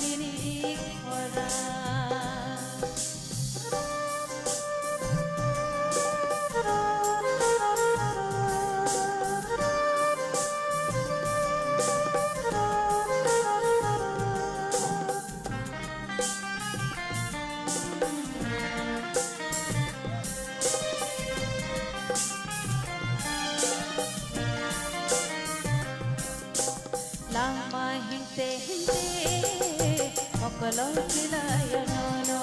nini khora lama hinte hinte okolo kilaya nono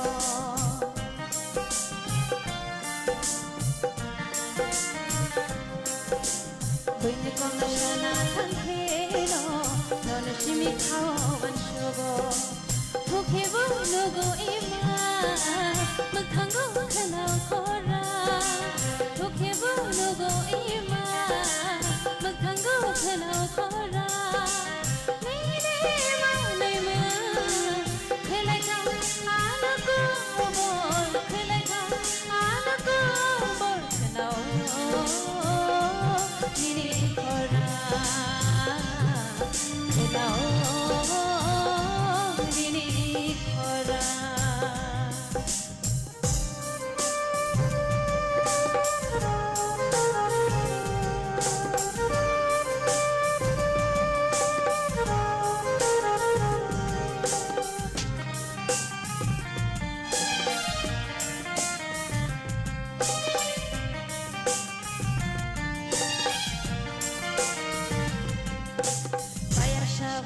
buini kong shana thankheno nono shimi khawan shugo thukhibo nugo ima mukhango khanao khora thukhibo nugo ima mukhango khanao khora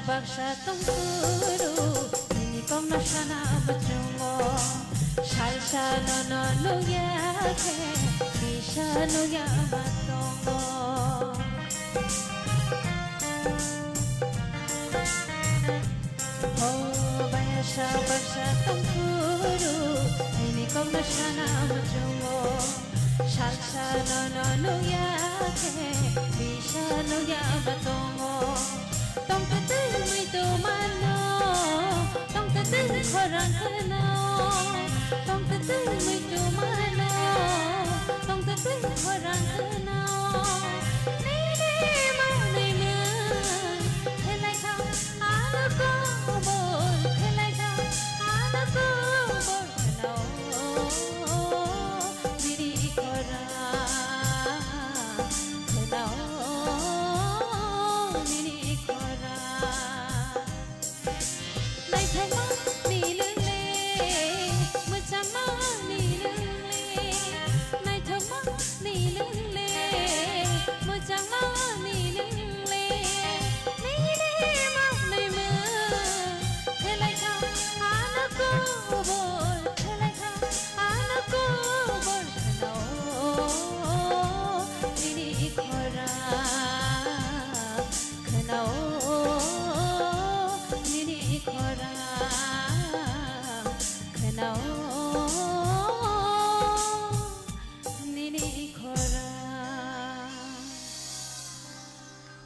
Baksha tongkuru ini kong nashana bajungo shalsha no luya ke bisha luya batongo oh bayasha baksha tongkuru ini kong nashana bajungo shalsha no luya ke bisha luya batongo tong te mi tu mano tong te khorang khano tong te mi tu mano tong te khorang khano nei nei ma nei ma khelai tha ala ko bol khelai tha ala ko bol khano diri khora khano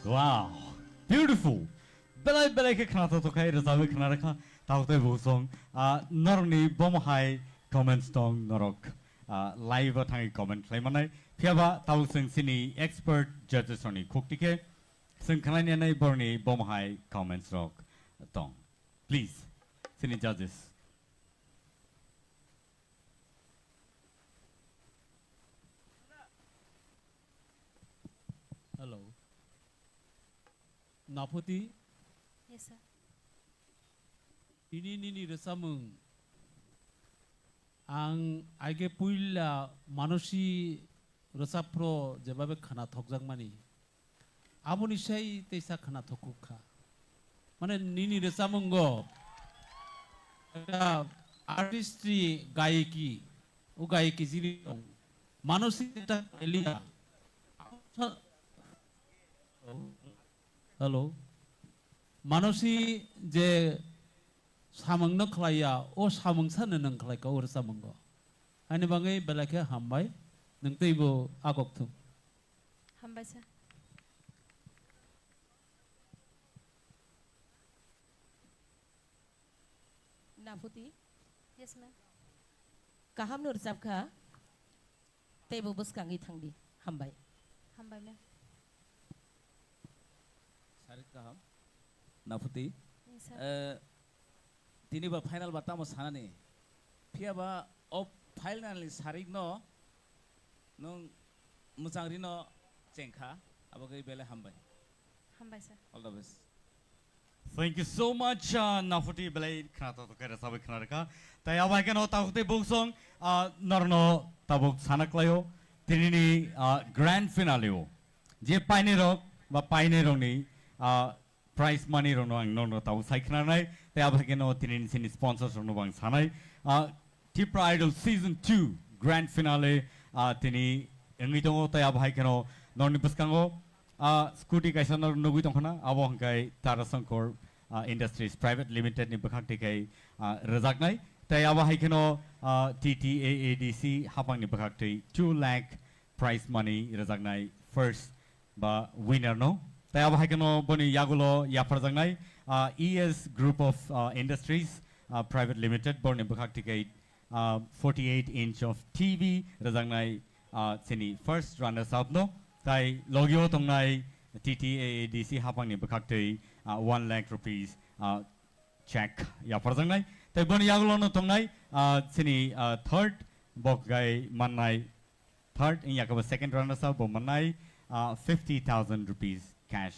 Wow, beautiful. Belai belai ke khana to khai rasabe khana rakha taute bosong norni bomhai comments tong norok live thangi comment klai manai phiaba taw sing sini expert judges oni khoktike sing khana nai borni bomhai comments rok tong please sini judges hello Naputi? Yes, sir. Ini resamung ang aige puila manusi resapro jebabe khana thokjang mani aboni sei teisa khana thokukha mane nini resamung go eta artistry gaiki o gaiki jiri manusi eta elia hello manusi je samang no khlaya o samang san nang khlai ka or samang go ani bangai belake hambai nang teibo agok thu hambai sir Nafuti yes ma'am kaham nur sabkha teibo buskangi thangdi hambai hambai ma'am Sarit kaham Nafuti sir. Tiniba final batamo sanani. Piaba of finally sarigno nung musangrino cengka abagai bele hambai. Hambai sir. All the best. Thank you so much, Nafuti Belay Kanato Kera Sabi Kanaraka. Tayaba Kano Taute Boksong, Norno Tabuk Sanaklayo, Tinini Grand Finale. Je Painero, but Paineroni, prize money Rono, Nono Tabu Saikanai, Tayabakano Tinin Sini sponsors on Novang Sanai. Tipra Idol Season 2 Grand Finale, Tini, Enito Tayabakano, Noni Buskango. Scooty kaisana nugi tongkhana abo hangkai Tata Sankor Industries Private Limited ni bakhakti kai rezagnai tai abo haikeno TTAADC hapang ni bakhakti 2 lakh prize money rezagnai first ba winner no tai abo haikeno boni yagulo yafarjangnai ES Group of Industries Private Limited boni bakhakti kai 48-inch of TV rezagnai sini first runners up no Tai logio tongnai TTAADC hapang ni bakakte 1 lakh rupees check ya parjangnai tai boni yagulono tongnai sini third bok gai mannai third in yakaba second runner up bo mannai 50,000 rupees cash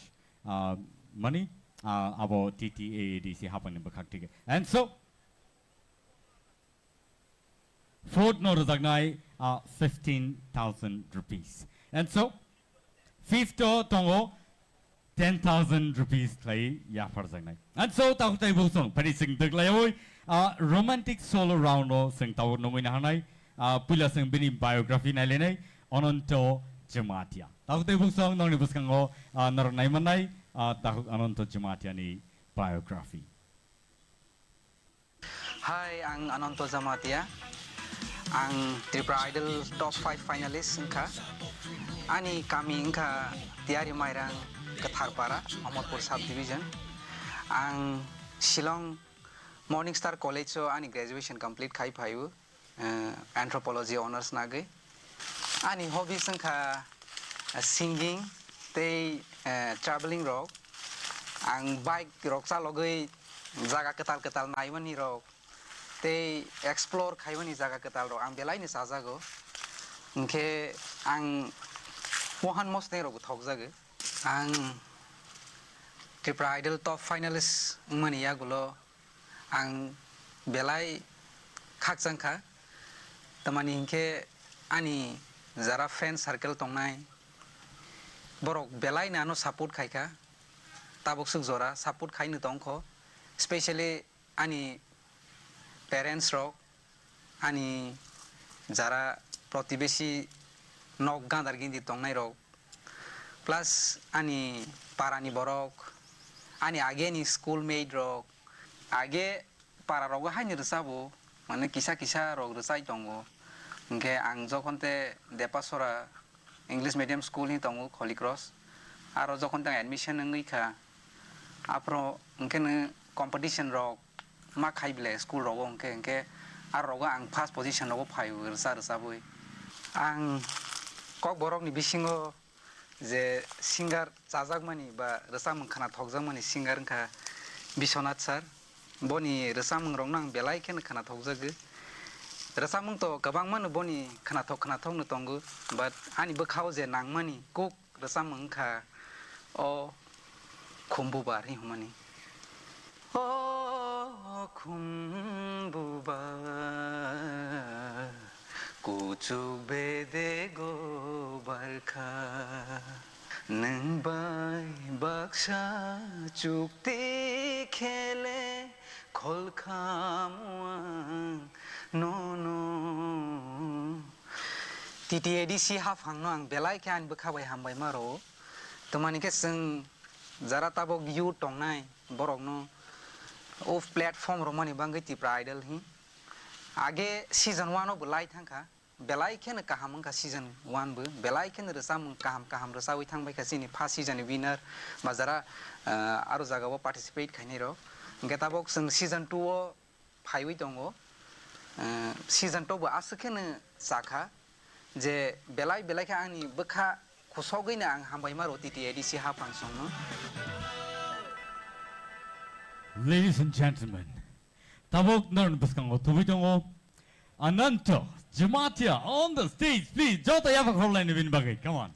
money abo TTAADC hapang ni bakakte and so fourth no rajagnai 15,000 rupees and so fifth tongo 10,000 rupees clay ya farjangnai and so tau tai bu song pani sing dak lai romantic solo round no sing tau no mina hanai pula sing bini biography nai lenai Ananto Jamatia tau tai bu song nong ni buskango nar nai manai tau Ananto Jamatia ni biography. Hi, ang Ananto Jamatia. Ang Tripura Idol top 5 finalist engka. Ani kami engka tiari mairang Katharpara, Amarpur subdivision. Ang Shillong Morning Star College so ani graduation complete kai phayu anthropology honors nage. Ani hobbies engka singing, te traveling rock. Ang bike rock sa logoi jaga ketal naimani rock. Te explore kaiwani jaga ketal rock. Ang belai ni sajago. Engke ang Mohan Mosne rogo thokjage ang Tripura Idol top finalist mani yagulo ang belai khakjangkha tamani hinke ani jara fan circle tongnai borok belai nano support khaika tabok suk jora support khainu tongkho especially ani parents rok ani jara protibeshi nok gandar gindi tongnai rok plus ani parani borok ani age ni schoolmate rok age para rok haini resabo mane kisa rok resai tongo engke ang jokonte Depasora English medium school ni tongo Holy Cross aro jokonte admission ngui kha apro engke ne competition rok ma khaibile school rok engke aro ang first position rok phayu resaboi ang kok borok ni bisingo je singer chajagmani ba resam khana thokjagmani singer kha Biswanath sir boni resam rong nang belai ken khana thokjage resam to kabang man boni khana thok no tongu but ani bakhao je nangmani kok resam kha o khumbu bar hi humani o khumbu bar Kucuk bede go barkha Nang bai baksha chukti khele khol khamwang no TTAADC hafang no ang belai khan bakhabai hambai maro tomani ke sing jara tabok yu tongnai borok no off platform romani bangai Tripura Idol hi Age season 1 of belai thangka belai ken kaham ka season 1 bu belai ken resam kaham resawi thangbai ka sini first season winner bazara aro jaga bo participate khaini ro getabok season 2 o phaiwi tongo season 2 bu asken sakha je belai ka ani bakha khosogina ang hambai maro TTAADC ha pangsong no Ladies and gentlemen, tabok naron buskango tubitongo Ananto Jamatia on the stage, please. Jota yapa korla ni bin bagay. Come on.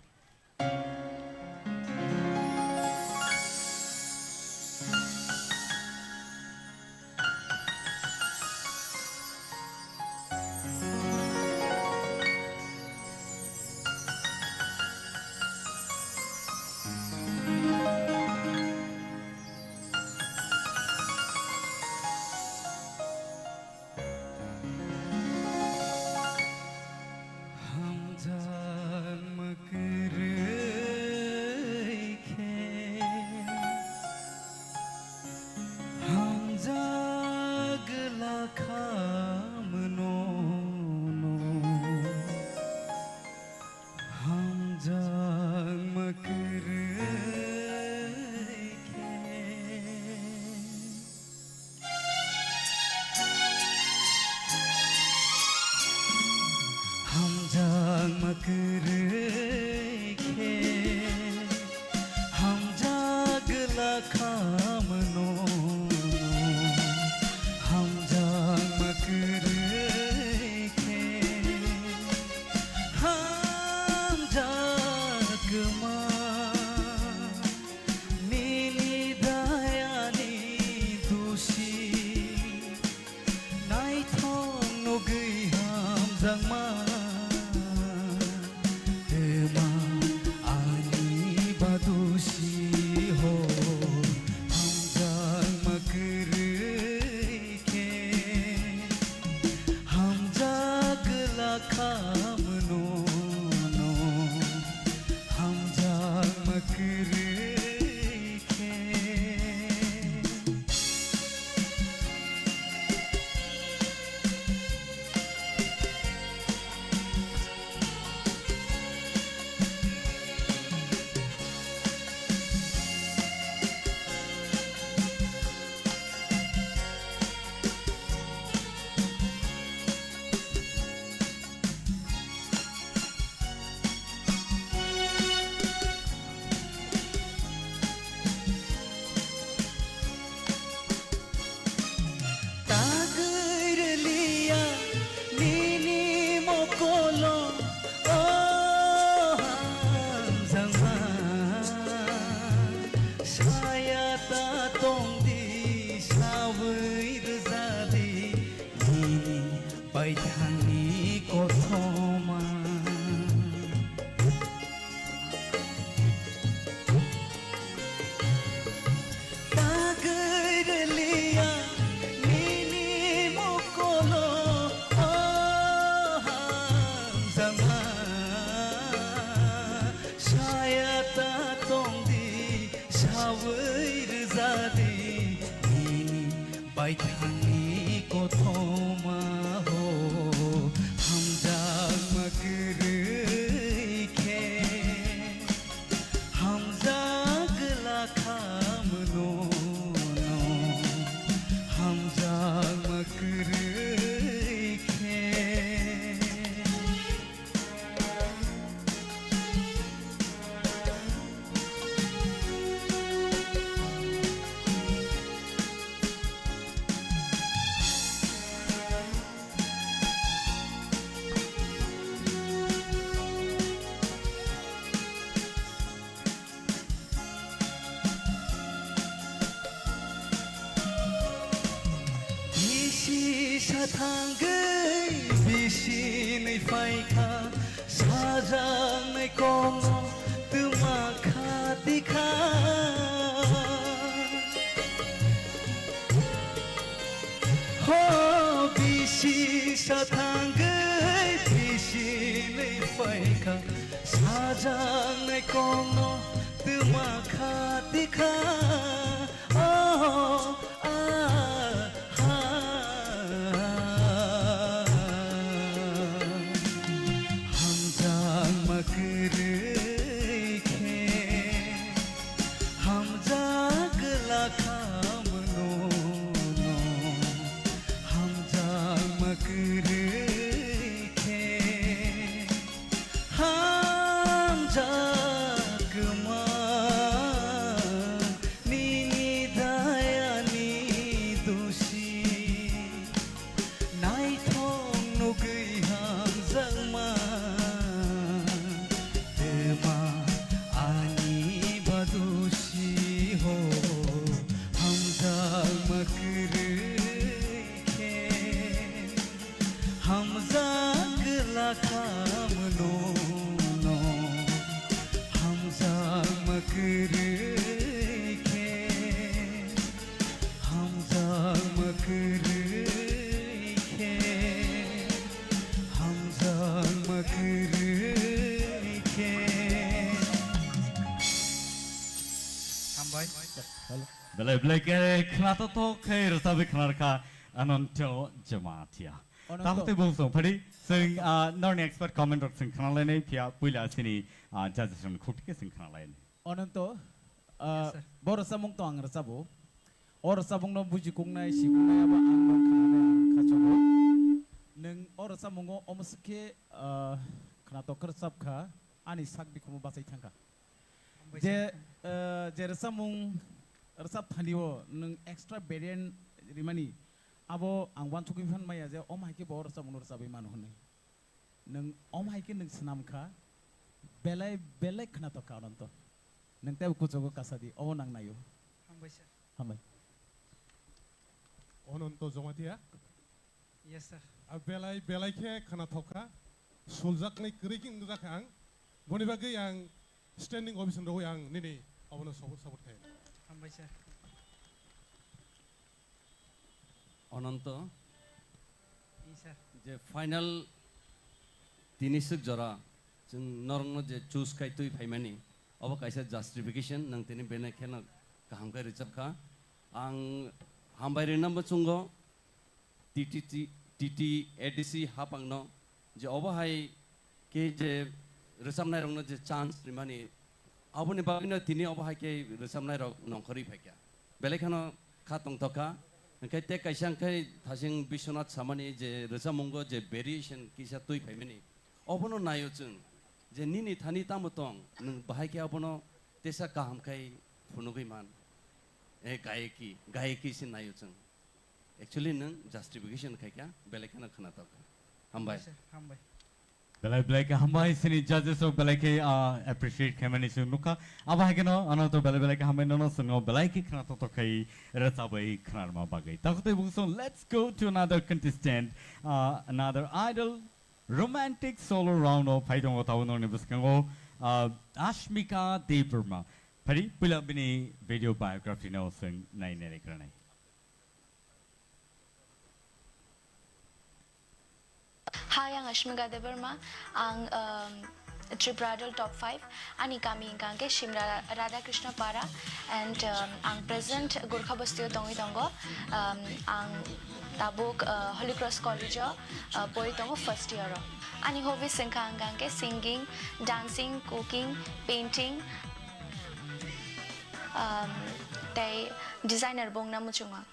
मकरखे हमजों मकरखे हामबाय Belai belai ke kenapa to ke resapi kenarka anonto jematia. Tahu tu bung song padi sing non expert comment sing kenal lain pia puila sini judges khut ke sing kenal lain. অনন্ত বড় সামং তো আং রাসাবো or সামং ন বুজি কুংনাই সিকুংনাই আবা আং ন খানানে আং খাচঙ্গো নং অর সামং অমসকে খানাতো খরসাবখা আনি সাকবি খুমু বাসাই থাঙ্কা যে যে সামং रसाब थानियो नों एक्सट्रा वेरिएंट रिमानी आबो आं वान थुकिं फान माया जे अम हाइके बर रसाब मन रसाबै मान होने नों अम हाइके नों सनामखा बेलाय बेलाय खनातो काउनत नों तेब कुचोगो कासादि अ नां नायो हामबाय सार हामबाय অনন্ত জমাতিয়া यस सार বেলাই বেলাইকে খানা থকা সুলজাকनै ক্রিকিং জাকা আং বনি বাগै आं स्टैंडिंग अफिसन रहो आं निनि अबनो सपोर्ट खाय हामबाय सार অনন্ত इ सार যে ফাইনাল তিনিসুক জরা जों नरंनो जे चूज खाय तुई फाइमानि अब कायसा जस्टिफिकेशन नों तिनि बेने खेना गाहाम खाय रिजाबखा आं हामबाय रिनाम बचुंगो टीटी एडीसी हापांगनो जे अबहाय के जे रोजाबनाय रंनो जे चान्स रिमानि आबनि बागिनो तिनि अबहाय के रोजाबनाय रं नंखरि फायका बेलेखानो खा तंतका ओंखाय ते कायसांखाय थासिं बिश्वनाथ सामानि जे रोजाबमंगो जे भेरिएशन किसा तुई फाइमानि अबनो नायो जों जे निनि थानि तामतं नों बाहायके अबनो तेसा गाहामखाय फुनुगैमान गायकी सिन नायो जों एक्चुअली नों जस्टिफिकेशन खायका बेलेखानो खोनातक हामबाय हामबाय Belai belai ke hambai sini judges so belai ke appreciate kemani sung nuka apa hai keno anoto belai belai ke hambai nono sungo belai ke kena to kai resabai kenar ma bagai. Takut ibu song let's go to another contestant, another idol romantic solo round of Paidong Otawa no nibuskango Ashmika Deverma. Pari pula bini video biography no sung nai nere kranai. Hi, I'm Ashmika Deverma. I'm Tripradal Top 5. I'm coming to Shimra Radhakrishna Para and I'm present Gurkha Bastio Tongi Tongo. I'm Tabuk Holy Cross College Poi Tongo first year. I'm hobby singing, dancing, cooking, painting. They designer bong na muchunga.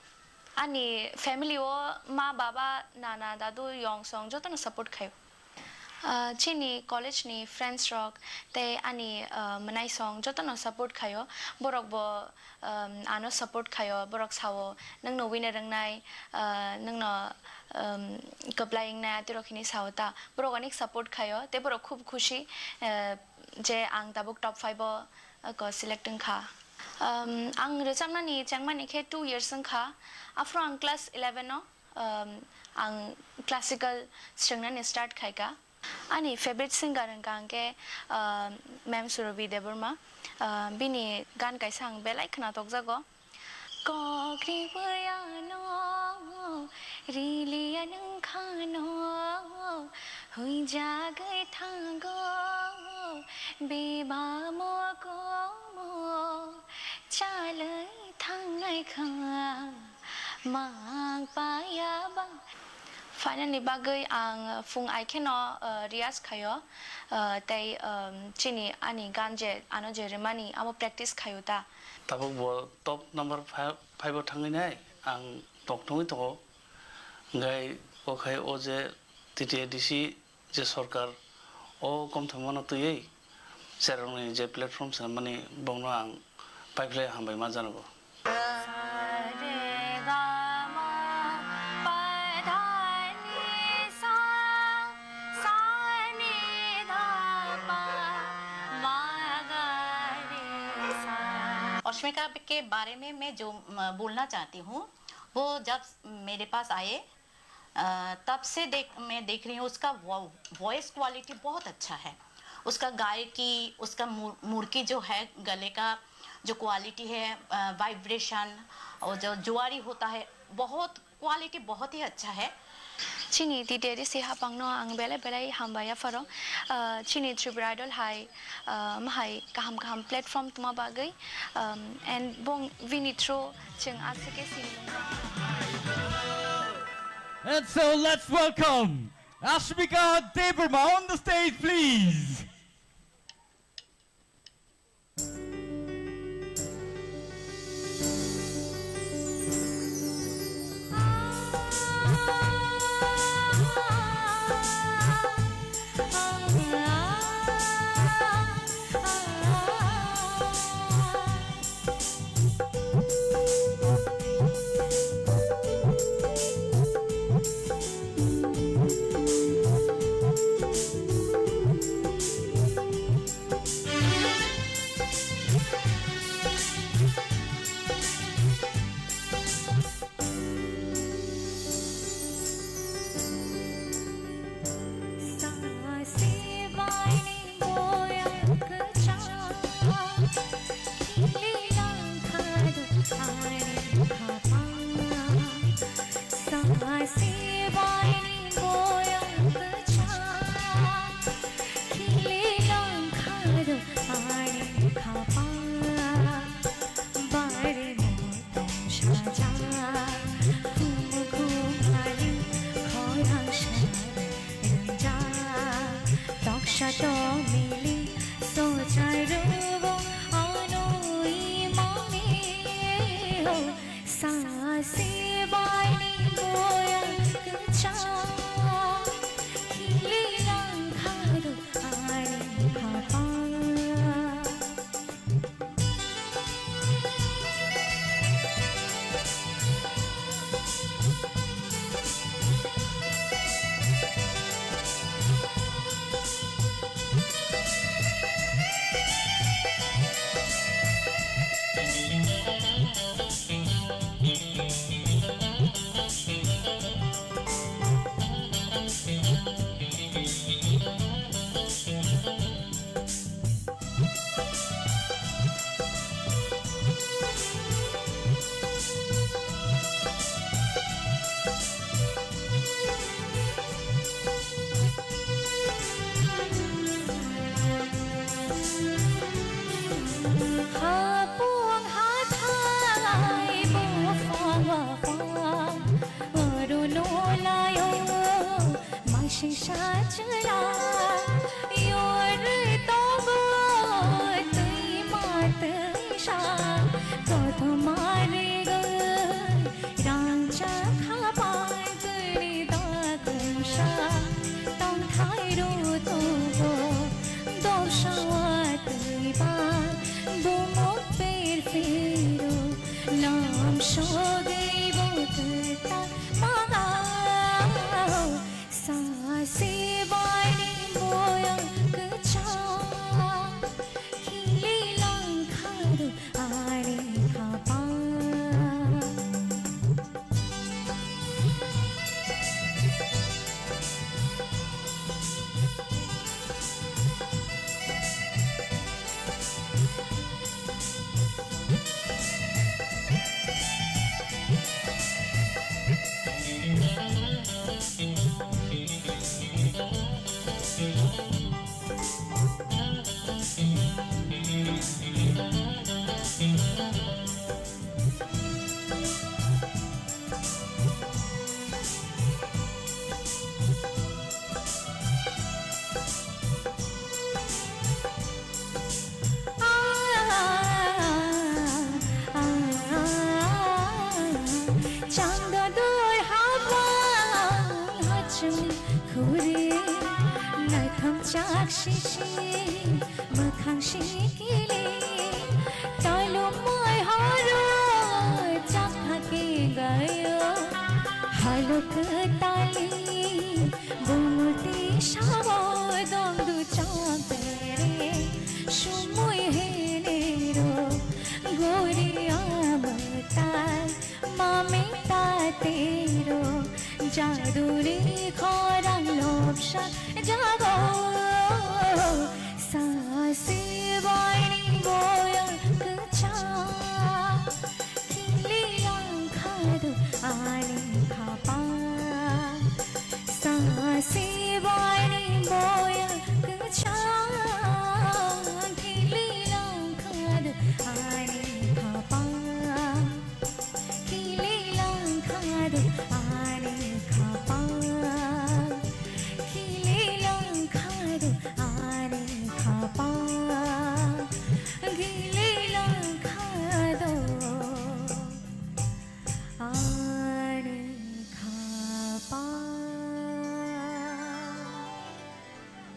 Ani family o ma baba nana dadu yong song joto na support khayo chini college ni friends rock te ani manai song joto na support khayo borok bo ano support khayo borok sawo nang no winner rang nai nang no applying na tirokhini sawta borok anik support khayo te borok khub khushi je ang tabuk top 5 ko selecting kha ang rejamna ni changmani khe 2 years kha after ang class 11 no ang classical string na start khaika ani favorite singer ang ke ma'am Surabhi Deverma bini gan kaisang belai khana tokjago ko kripayano rilianang khano hui jagai thango beba mo ko mo chalai thangai kha mang paya bang finally bagai ang fung ai keno rias khayo tai chini ani ganje ano je remani amo practice khayo ta tabuk bo top number 5 thangai nai ang tok thongi to ngai o khai o je TTADC je sarkar o kom thamana tuyei serong je platform sa mani bongno ang pipeline hambai ma janabo अश्मिका के बारे में मैं जो बोलना चाहती हूँ वो जब मेरे पास आए तब से मैं देख रही हूँ उसका वॉइस क्वालिटी बहुत अच्छा है उसका गायकी उसका मुर्की जो है गले का जो क्वालिटी है वाइब्रेशन और जो जुआरी होता है बहुत क्वालिटी बहुत ही अच्छा है Chini di deri si hapang no ang bele hambaya farong chini Tripura Idol hai mahai kaham platform tuma bagai and bong vinitro cheng asike sinung. And so let's welcome Ashmika Deberma on the stage, please. Kili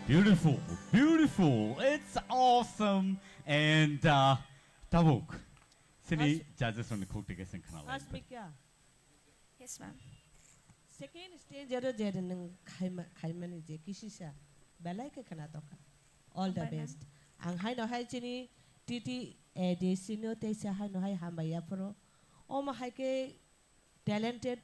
Beautiful, beautiful. It's awesome. And Tabuk, sini judges on the cook tickets and canal. Asmika. Yes, ma'am. Second stage jaro jere nang khaimani je kisisa belai ke kana toka. All the best. Ang hai no hai chini titi de sino te sa hai no hai hambaya pro. O ma hai ke talented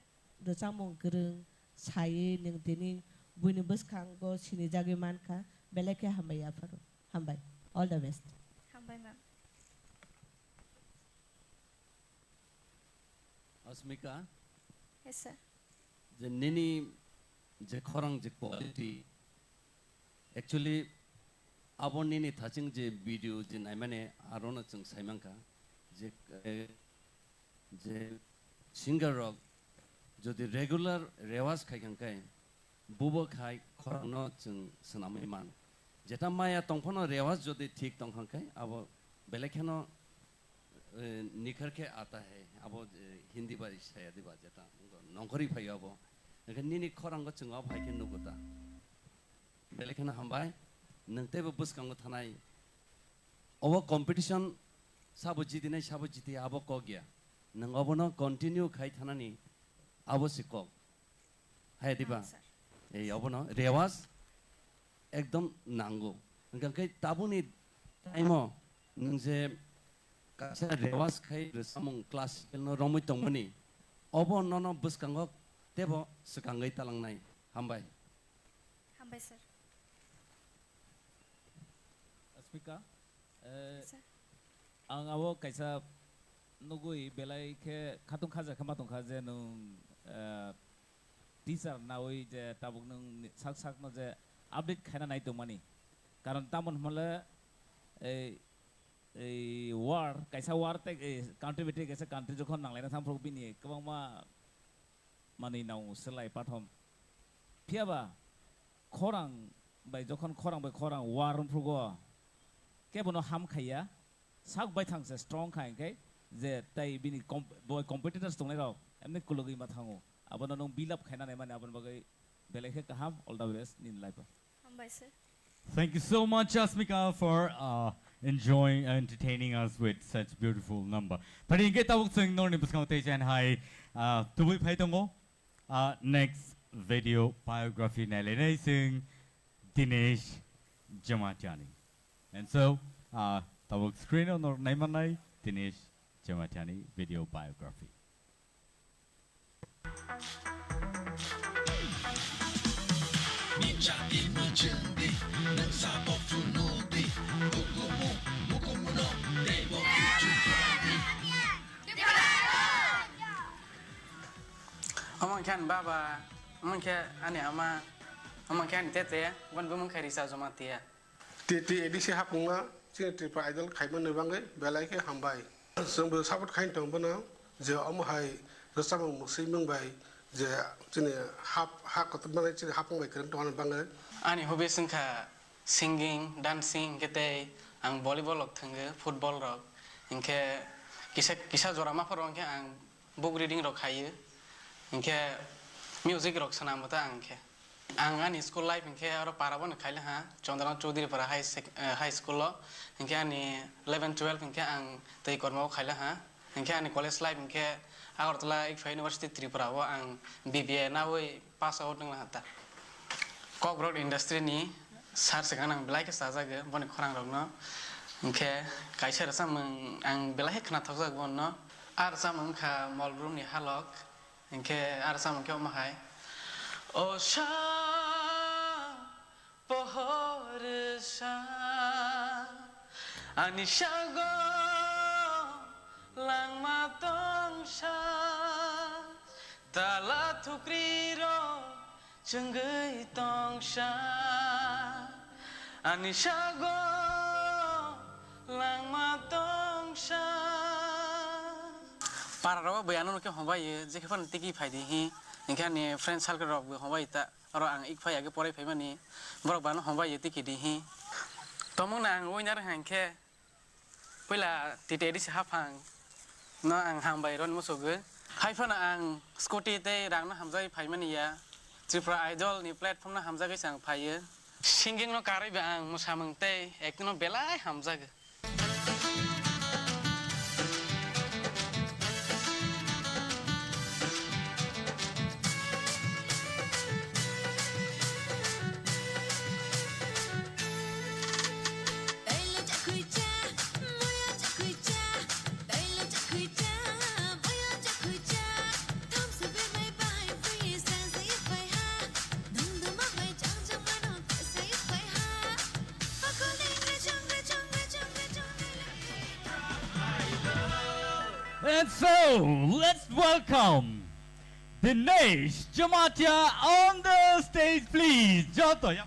dosang gereng saye ning dini buini bus kanggo sini jage manka belai ke hambaya pro. Hambai. All the best. Hambai, ma'am. Asmika. Yes, sir. The nini je khorang je quality actually abon nini thaching je video je naimane arona chung saimangka je singer rock jodi regular rewas khai kai bubo khai khorang no chung sanamai man jeta maya tongphono rewas jodi thik tongkhang kai abo belekhano निखर के आता है अब हिंदी बारी शायद बात जाता नौकरी भाई अब लेकिन निनी खरंग चंगा भाई के नुगुता बेलेखना हम भाई नंगते बस कंगो थानाई अब कंपटीशन सब जीती नहीं सब जीती अब को गया नंग अब न कंटिन्यू खाई थानानी अब सिको है दिबा ए अब न रेवाज एकदम नांगो नंगे ताबुनी टाइमो नंजे Kasa rewas kai resamung kelas kelno romui tongmani, obo nono bus kangok tebo sekangai talang nai, hambai. Hambai, sir. Asmika, ang awo kaisa nugui belai ke katung kaza kamatung kaza nung teaser nawi je tabuk nung sak no je update kaina nai tongmani, karon tamon mala war kaisa war te country bete kaisa country jokhon nanglai na thamprok bini kabang ma mani nau selai pathom phiaba khorang bai jokhon khorang bai khorang war phrugo kebono ham khaya sak bai thangse strong khai kai je tai bini boy competitors tonglai rok emne kulogi ma thango abono nong build up khaina nai mane abon bagai belekhe kaham all the best nin life Hambai, sir. Thank you so much, Asmika, for enjoying and entertaining us with such beautiful number. But in get out sing no and hi to we pay next video biography Nalene sing Dinesh Jamatani. And so the screen on Naimanai Dinesh Jamatani video biography. Amang kan baba, amang kan ane ama, amang kan tete, wan bumang kari sa zomatia. Titi edisi hapunga, sini tripa idol kaiman nebangai, belai ke hambai. Sembu sabut kain tong bana, je amahai resamang musimang bai, je sini hak atau mana sini hapung bai keren tuan bangai. Ani hobi sengka singing, dancing, kete, ang volleyball lok thangge, football rok, ingke kisah jorama perong ke ang book reading rok haye. Ingke music rock sana mata angke angani school life ingke aro parabon khaile ha Chandran Chaudhary para high school lo ingke ani 11 12 ingke ang tei korma khaile ha ingke ani college life ingke Agartala Ikfa University Tripura wo ang BBA na woi pass out nang hata Cockroach industry ni sar sekan ang belai ke saja ge boni khorang rok no ingke kaisa rasa ang belai khna thaksa gon no ar samang kha mall room ni halok Ingke ada sama kau mahai. Osha pohorsa anishago lang matong sha tala thukriro chungai tong sha anishago lang matong sha पारा बयानो के हमाय जे के तिकी फायदी ही इनका ने friend circle रब हमाय ता और आं एक फाय आगे परे फायमानी बरक बानो हमाय तिकी दी ही तमंगना आं विनर हांखे पहिला टिटेरि से हाफां न आं हामबाय रन मोसोगो हायफाना आं स्कुटी ते रांना हामजाय फायमानिया त्रिपुरा आइडल नि प्लेटफॉर्म ना हामजागै सां फायो सिंगिंग न कारै बे आं मोसामंते एक्टिंग न बेलाय हामजागो And so, let's welcome Dinesh Jamatia on the stage, please. Joto, yeah.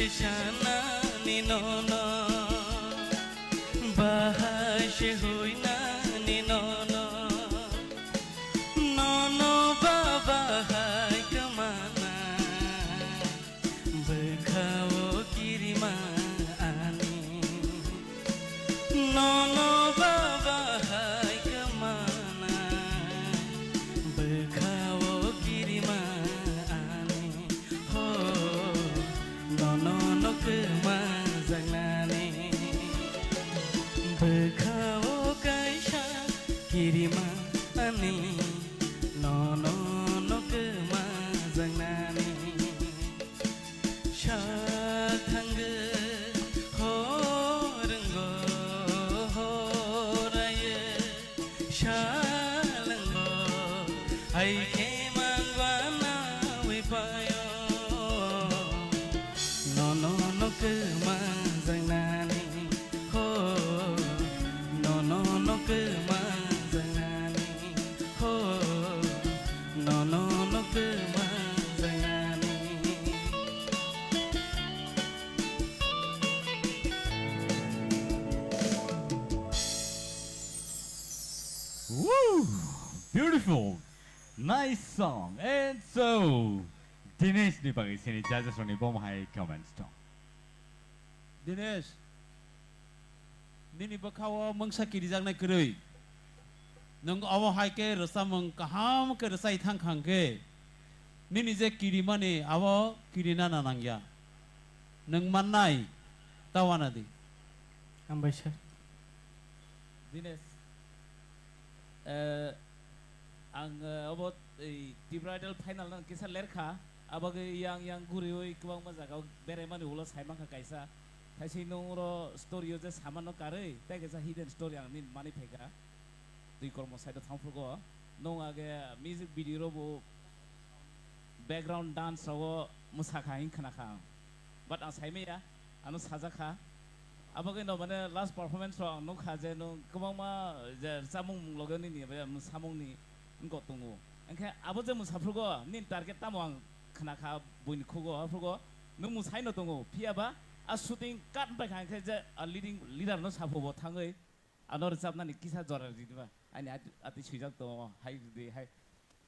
sana ni nono bahashe hoina ni nono nono baba hai kemana berkau kirima ani nono baba hai kemana berkau kirima ani ho nono no kemazanani berkau kaisa kirima ani nono no kemazanani shathangge horenggo horaye shalanggo ai kemangwana wipayo nono no kemazanani ho nono no kemazanani ho nono no kemazanani Woo! Beautiful, nice song. And so, Dinesh ni bagi sini judges ni bom hai comments dong. Dinesh, nini bakawa mangsa kiri jang nai kerui. Nung awa hai ke rasa meng kaham ke rasa itang kang ke. Nini je kiri mani awa kiri na nanangya. Nung manai tawana di. Ambaisar. Dinesh, ang about T-Bridal final nang kisah lerka, abag yang gurioi kubang mazagaw bere mani ulas hai mangka kaisa. Kasi nung ro story yo je saman no kare, tay kisah hidden story ang nin mani peka. Dui kormo side of thampur go, nung age music video ro bo background dance ro musaka hin kana kang. But ang sai me ya, anu saja ka. Abag no mana last performance ro nung khaje nung kubang ma samung logo ni ni samung ni ngko tungu. Angke abo je musafur go nin target tamang kana kha buin khugo afrugo nung musai no tungu. Pia ba a shooting cut by kan ke je a leader no sapo bo thangai anor sap na ni kisa jora di ba ani ati suijak to hai de hai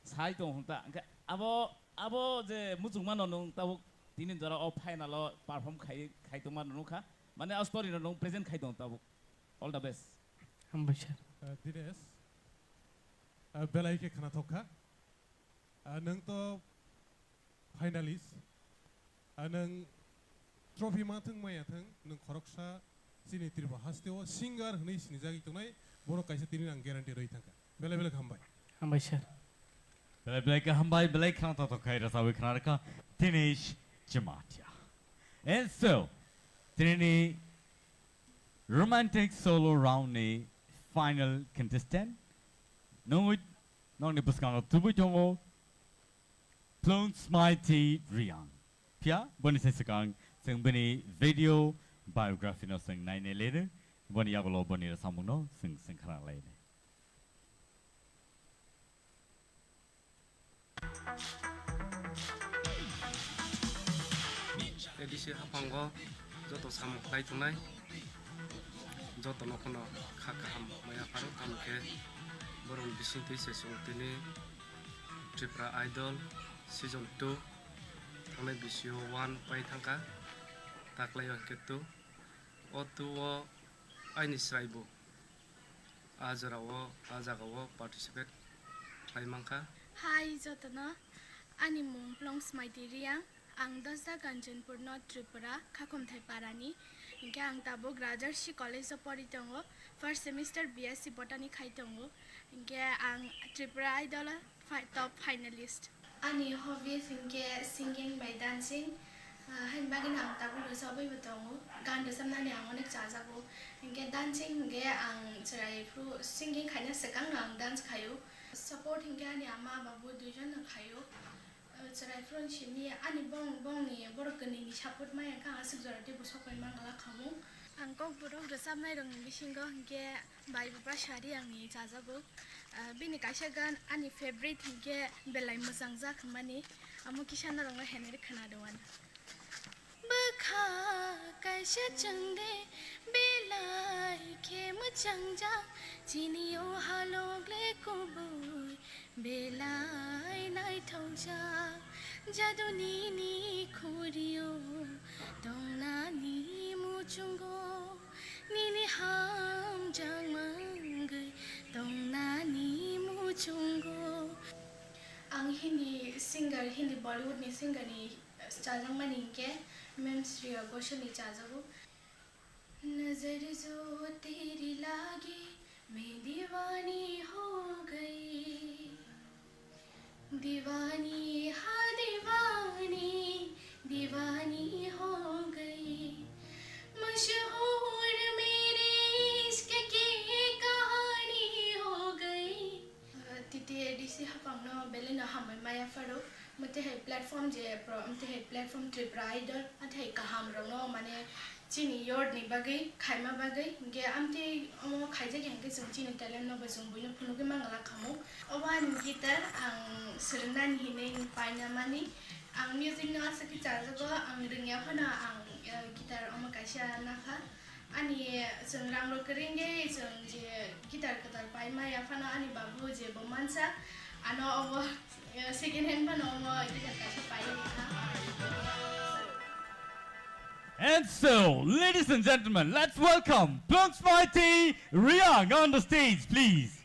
sai to hunta angke abo je mujung man nung tabo tinin jora o final perform khai to man nung kha mane a story no nung present khai to tabo all the best. Ambaisar. Dinesh, belai ke khana thokha nang to finalist nang trophy ma thang maya thang nang khoroksa sini tirba hasteo singer hnei sini jagi tongnai bono kaisa tini ang guarantee roi thangka belai belai hambai. Ambaisar. Belai ka hambai belai khana to khai rasa wi khana ka Dinesh Jamatia. And so, Trini romantic solo round ni final contestant. Nung ni buskang tubu jongo Plung Smighty Riang. Pia boni se sekang sing bini video biography no sing nine later boni yagolo boni samung no sing khara later. Edisi hapango joto samuk kai tunai joto nokono khakaham maya paru tamke borong bisinti sesung tini Tripura Idol season 2 tangnai bisio 1 pai thangka taklayo ketu otuwo aini sraibu ajagawo participate klaimangka. Hi jotona ani mung Plung Smighty Riang ang Dasda Kanchanpur North Tripura Khakom Thaiparani inke ang tabuk Rajarshi College of Poritongo first semester BSc Botany khaitongo inke ang Tripura Idol top finalist. Ani hobbies inke singing by dancing hain bagin ang tabuk sabai betongo gan dosamna ni ang onek chajago inke dancing inke ang charai fru singing khaina sekang ang dance khayo support inke ani ama babu duijon khayo cerai front sini ani bong ni borokani ni support maya ka asuk jora de bosokoi mangala khamu angkok borok resam nai rong bisingo hingke bai baba shari angni jajago bini kaisa gan ani favorite hingke belai mojang jakhmani amu kisana rong henere khana doan खा कैसे चंगे बेलाई खेम चंजा चिनियो हालोगले कुबुई बेलाई नाई थौजा जादू नी खुरियो दोंना नी मुचुंगो नी हम जंगमंगै दोंना नी मुचुंगो आं Hindi singer Hindi Bollywood नि singer नि चाजंग मनी के मैम श्रेया घोषाल नि चाजगो नजर जो तेरी लागी मैं दीवानी हो गई दीवानी हाँ दीवानी दीवानी हो गई मशहूर मेरे इश्क की कहानी हो गई तिते डिसी हपंगनो बेलेनो हमै माया फरो मते है प्लेटफॉर्म जे प्रो मते है प्लेटफॉर्म ट्रिप राइडर अथे कहम रनो माने चिनी योर्ड नि बगै खाइमा बगै गे आमते अमो खाइजे गे हंके जों चिनी टैलेंट नो बजों बुइनो फुनुगे मंगला खामो अवान गिटार आं सुरनान हिने पाइना मानि आं म्यूजिक न आसकी चाजगो आं रिंगिया फना आं गिटार अमो काइसा नाखा अनि जों रांरो करेंगे जों जे गिटार कतार पाइमा या फना अनि बाबू जे बमानसा ano omo second hand man omo ita kasi paika. And so, ladies and gentlemen, let's welcome Plunks Mighty Riang on the stage, please.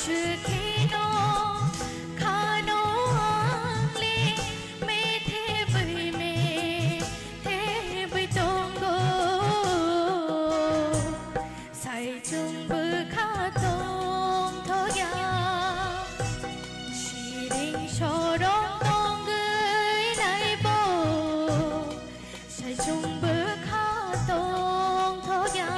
सुखिनो खानो आंले मेथे बई में थे बई तोंगो साई चुंब खातों थोया शिरिं शोरों तोंगई नाइबो साई चुंब खातों थोया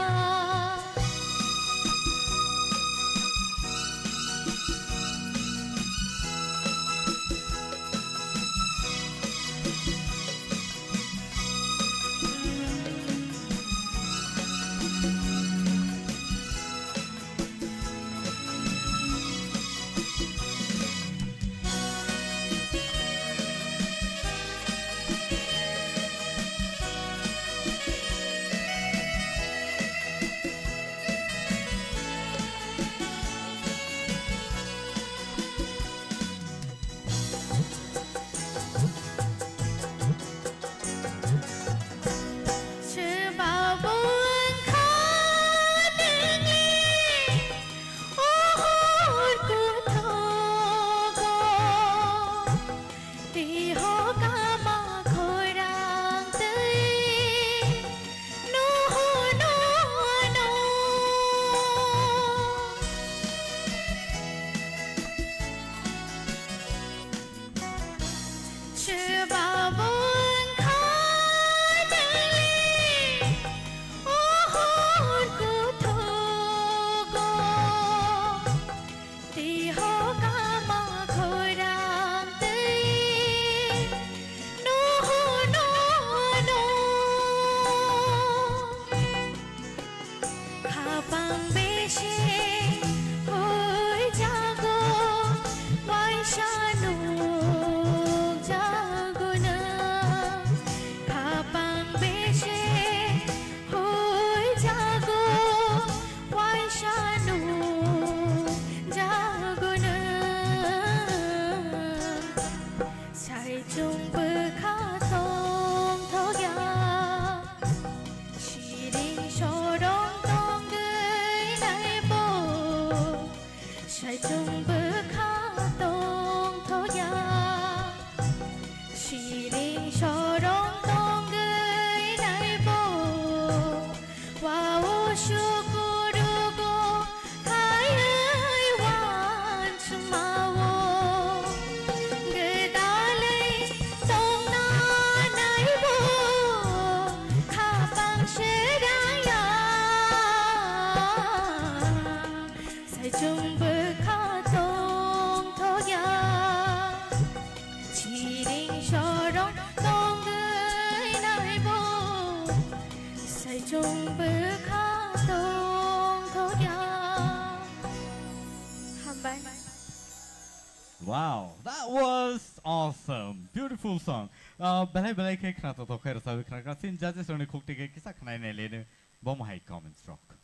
Wow, that was awesome. Beautiful song. Belai belai ke khana to khair sabi khana ka sin judges one khokti ke kisa khana ne le bom high comments rock.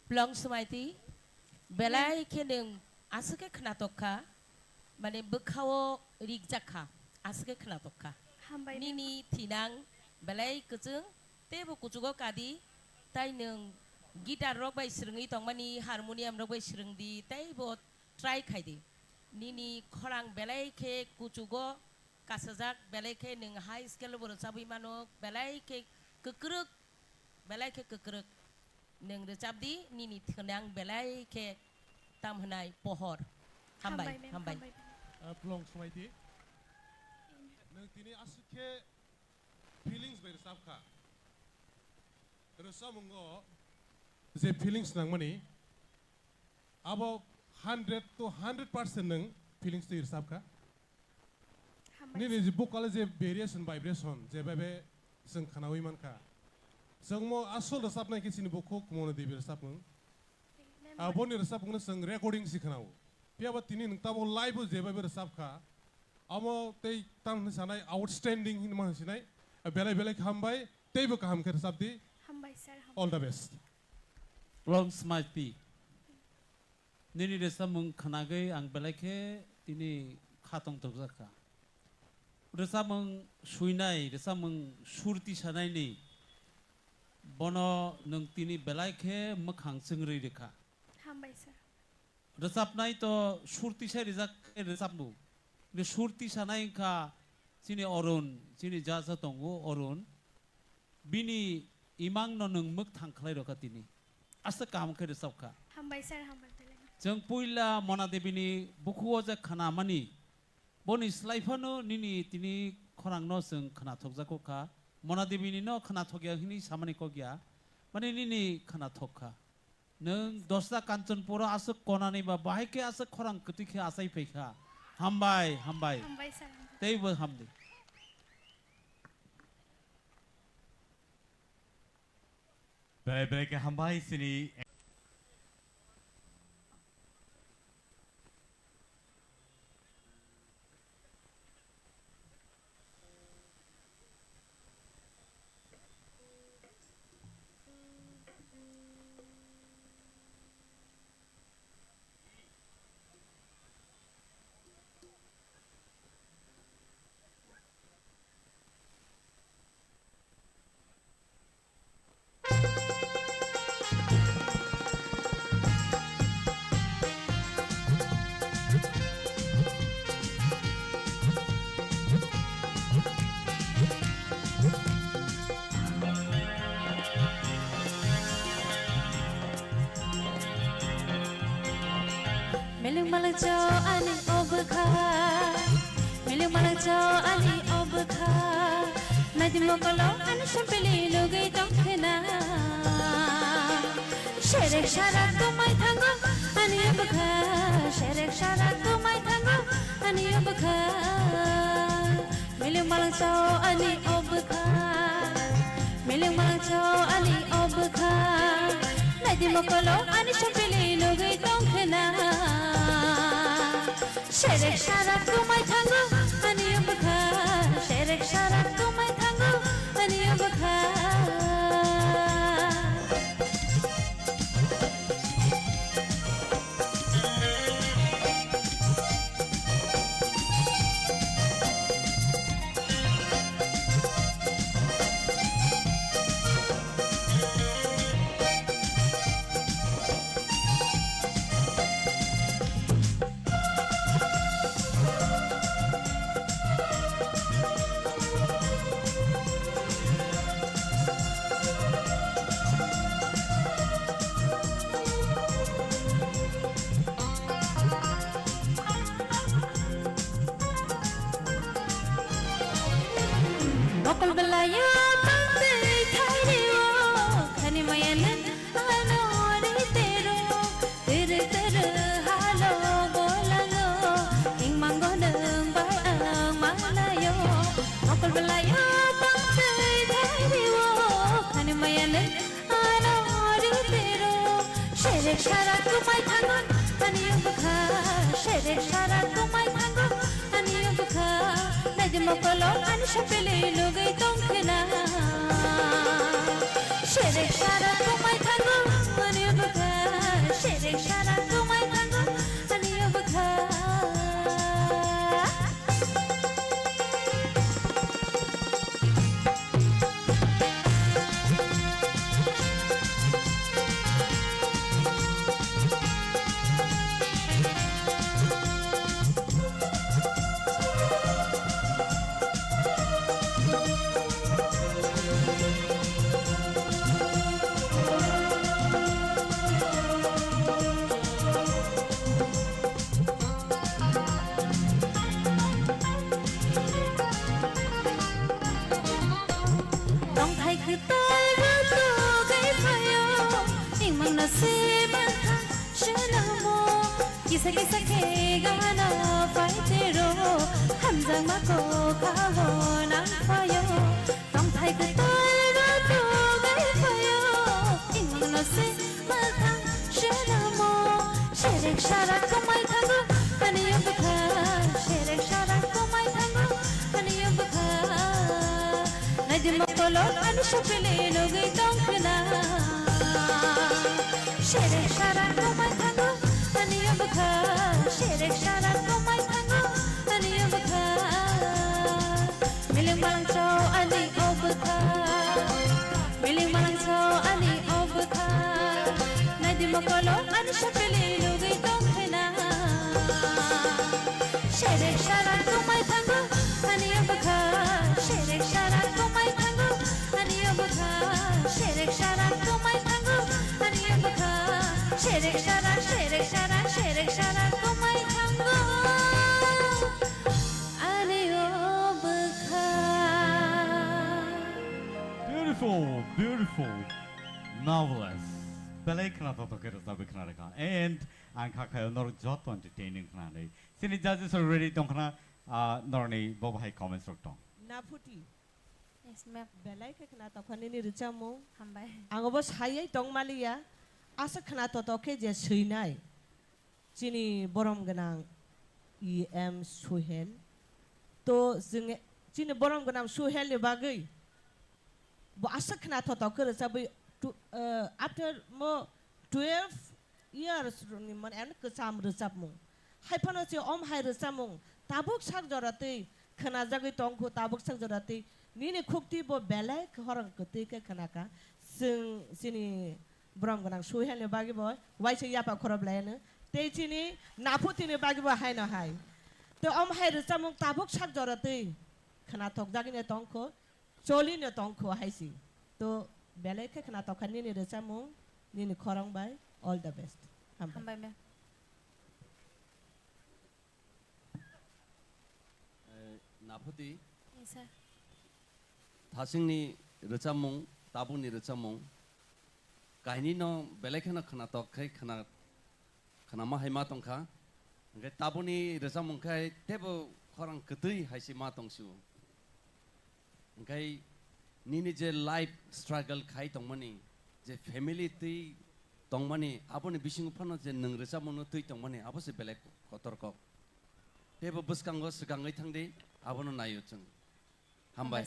Plong sumaiti belai ke neng asuke khana tokka mane bekhawo rigjakha asuke khana tokka. Nini tinang belai kejeng tebo kujugo kadi tai neng gitar rock bai srungi tongmani harmonium rock bai srungdi tai bo try khaidi. Nini khorang belai ke kujugo kasajak belai ke neng high scale boro sabi mano belai ke kekruk neng recabdi nini thenang belai ke tamhnai pohor hambai. Plong sumaiti neng tini asuke feelings bai resapka resamungo je feelings nangmani abo 100 to 100% neng feelings to resapka nini je bokal je variation vibration je babe sing khanawi manka sangmo asol resapna ke sini bokok mono de resapung aboni resapung sing recording sikhnau piaba tini nang tabo live je babe resapka amo tei tam sanai outstanding hin man sinai belai belai hambai tei bo kaham kher sabdi hambai sir all the best long smiley nini resamung khanagai ang belai ke tini khatong tokjaka resamung suinai resamung surti sanai ni bono nang tini belai ke makhang sengri rekha hambai sir रोजाबनाय तो सुरतिसा रोजाबनो बे सुरतिसा नायखा सिनि अरुण सिनि जाजा दंगो अरुण बिनि इमां नों मग थांखलाय रखा तिनि आसा काम खे रोजाबखा हामबाय सर हामबाय जों पहिला मना देबिनि बुखुआव जे खाना मानि बनि स्लाइफानो निनि तिनि खरां न जों खाना थकजाखौखा मना देबिनि न खाना थगिया हिनि सामानि कगिया माने निनि खाना थकखा नों दसता काঞ্চনপুর आसो कोनानि बा बाहायके आसो खरां कतिखे आसाय फैखा हामबाय हामबाय हामबाय सर तेबो हामदे बेले के हामबाय सिनि Miling malangco ani obka, miling malangco ani obka. Nadi mokolo ani shampili lugai tongkena. Sherek sharat kumai thango ani obka, sherek sharat kumai thango ani obka. Miling malangco ani obka, miling malangco ani obka. Nadi mokolo ani shampili lugai tongkena. Sherek sharat kumai thango ani obka, sherek sharat kumai thango ani obka. Bokol belaya pantai thairo khani mayanan anori tero tere tere halo golango ing mango nang bai ang malayo bokol belaya pantai thairo khani mayanan anori tero sherek sharat kumai thangon ani obkha sherek sharat kumai thangon ani obkha nadi mokolo ani shapele lugai tongkena sherek sharat kumai thango ani obkha sherek sharat kumai thango ani obkha Dong thai cứ tôi với tôi gây fayo nhưng mang nó sẽ mang thang sẽ nào mô kisa khe gana phải tero ham giang má cô cá vô nắng fayo Dong thai cứ tôi với tôi gây fayo nhưng mang nó sẽ mang thang sẽ nào mô sherek sharat kumai thango ani obkha sherek sharat kumai thango ani obkha nadi mokolo ani shapele lugai tongkena sherek sharat kumai thango ani obkha sherek sharat kumai thango ani obkha miling malangco ani obkha miling malangco ani obkha nadi mokolo ani shapele lugai tongkena beautiful, marvelous. Belai kana to kero sabi kana ka. And ang kakayo nor joto entertaining kana nei. Sini judges are ready tong kana norni bobo hai comments rok tong. Naputi. Yes, ma'am. Belai ke kana to khani ni ricamu. Hambai. Angobo sayai tong malia. Asa kana to ke je suinai. Cini borom ganang EM Suhel. To zing cini borom ganang Suhel ni bagai. Bo asa kana to ke sabi after mo 12 years ni man en ke sam resap mung. Hai pano si om hai resap mung. Tabuk sak jorate kana jagai tong ko tabuk sak jorate. Nini khukti bo belai ke horang ke ke kana ka. Sini borom ganang Suhel ni bagai boy. Wai se ya pa khorob lain. Te chini naputi ni bagi ba hai na hai. Te om hai resap mung tabuk sak jorate. Kana tok jagi ne tong ko. Choli ne tong ko hai si. To belai ke kana tok ni resap mung ni khorang bai. All the best. Hambai ma'am. Naputi. Yes, sir. Thasingni recamung, tabungni recamung. Kahini no belai kana kana tok kai kana ma hai ma tong kha. Ngai tabungni recamung kai tebo khorang ketui hai si ma tong su. Ngai nini je life struggle khai tong mani je family tui tong mani aboni bising phano je nang recamung no tui tong mani abo se belai kotor ko. Tebo buskango segangai thangde abono nayo chung. Hambai.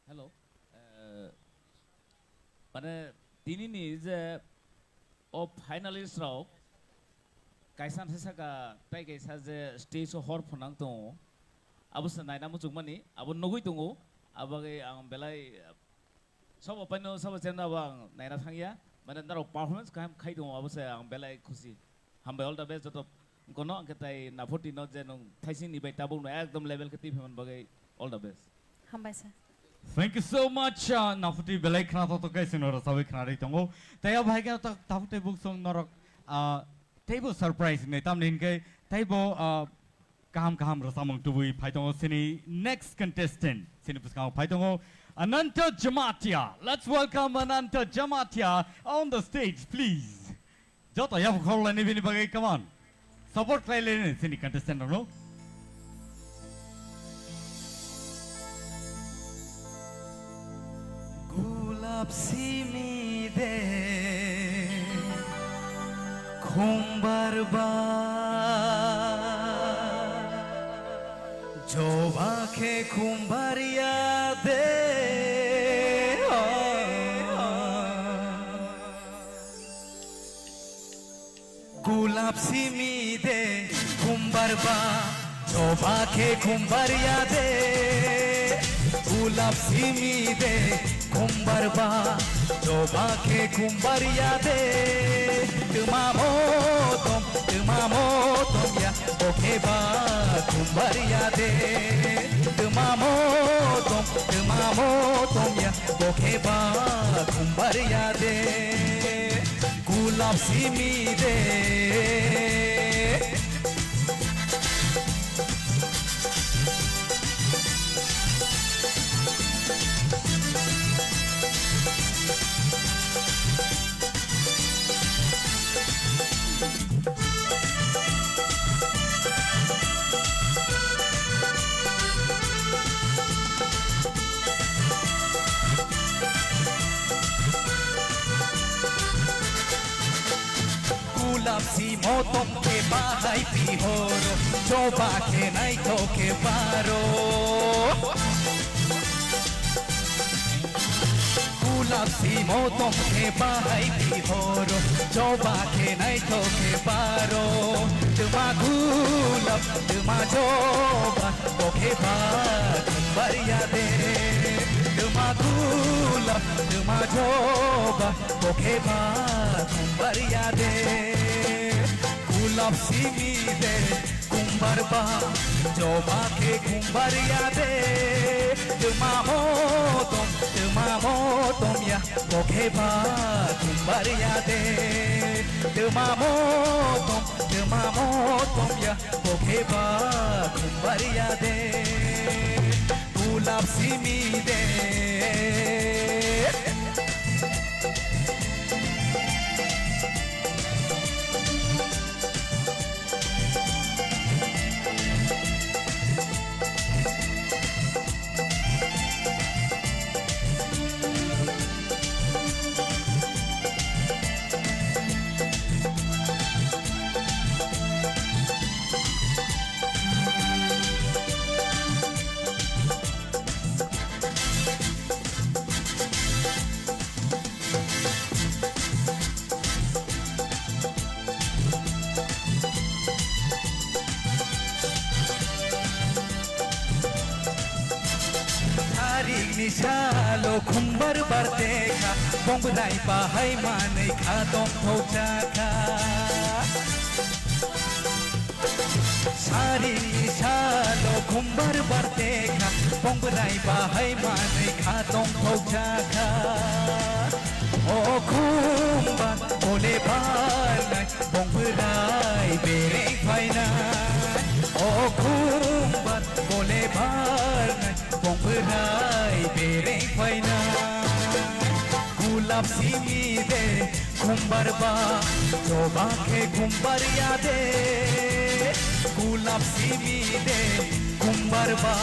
Hello. Pada tini ni je finalist rao. Kaisan sesa ka tai kaisa je stage hor phonang to. Abu sanai namu chungmani abu nogui tungu abagai ang belai सब अपन सब चेंदा बांग नाइना थांगिया माने दारो performance काम खाइ दङ अबसे आं बेलाय खुशी हामबाय ऑल द बेस्ट जत गनो अंकेताय नाफोटी न जे नं थाइसिं नि बाय ताबुं न एकदम लेवल के टिफेमन बगै all the best Hambai sir. Thank you so much. Nafuti belai kana to kai sinora sabai kana ri tongo. Taya bhai ka ta tafute book song norok table surprise ne tam nin kai taibo kaham rasamong tubui phai tongo sini next contestant sini puskang phai tongo Ananta Jamatia. Let's welcome Ananta Jamatia on the stage, please. Jota ya khol lani bini bagai, come on. Support play lane sini contestant no. Gulab simi de khumbarba joba ke khumbaria de Gulab simi de khumbarba joba ke khumbaria de Gulab simi de khumbarba joba ke khumbaria de tumamotom ya okeba khumbaria de tumamotom ya okeba khumbaria de Gulab simi de Gulab motom ke bahay pihoro Joba ke naito ke baro Gulab motom ke bahay pihoro Joba ke naito ke baro Duma gulab, duma joba Oke ba kumbaria de Duma gulab, duma joba Oke ba kumbaria de Gulab simi de kumbarba joba ke kumbaria de tumamotom ya oke ba kumbar yade Demamotom ya Bokeba kumbar yade Gulab simide Nisalo kumbar bardeka Bongbrai bahai manai khatong thojaka Sari nisalo kumbar bardeka Bongbrai bahai manai khatong thojaka O kumbar ole banai Bongbrai bere phaina O kumbar ole banai Bongbrai bere phaina Gulab simide kumbar ba Joba ke kumbar yade Gulab simide kumbar ba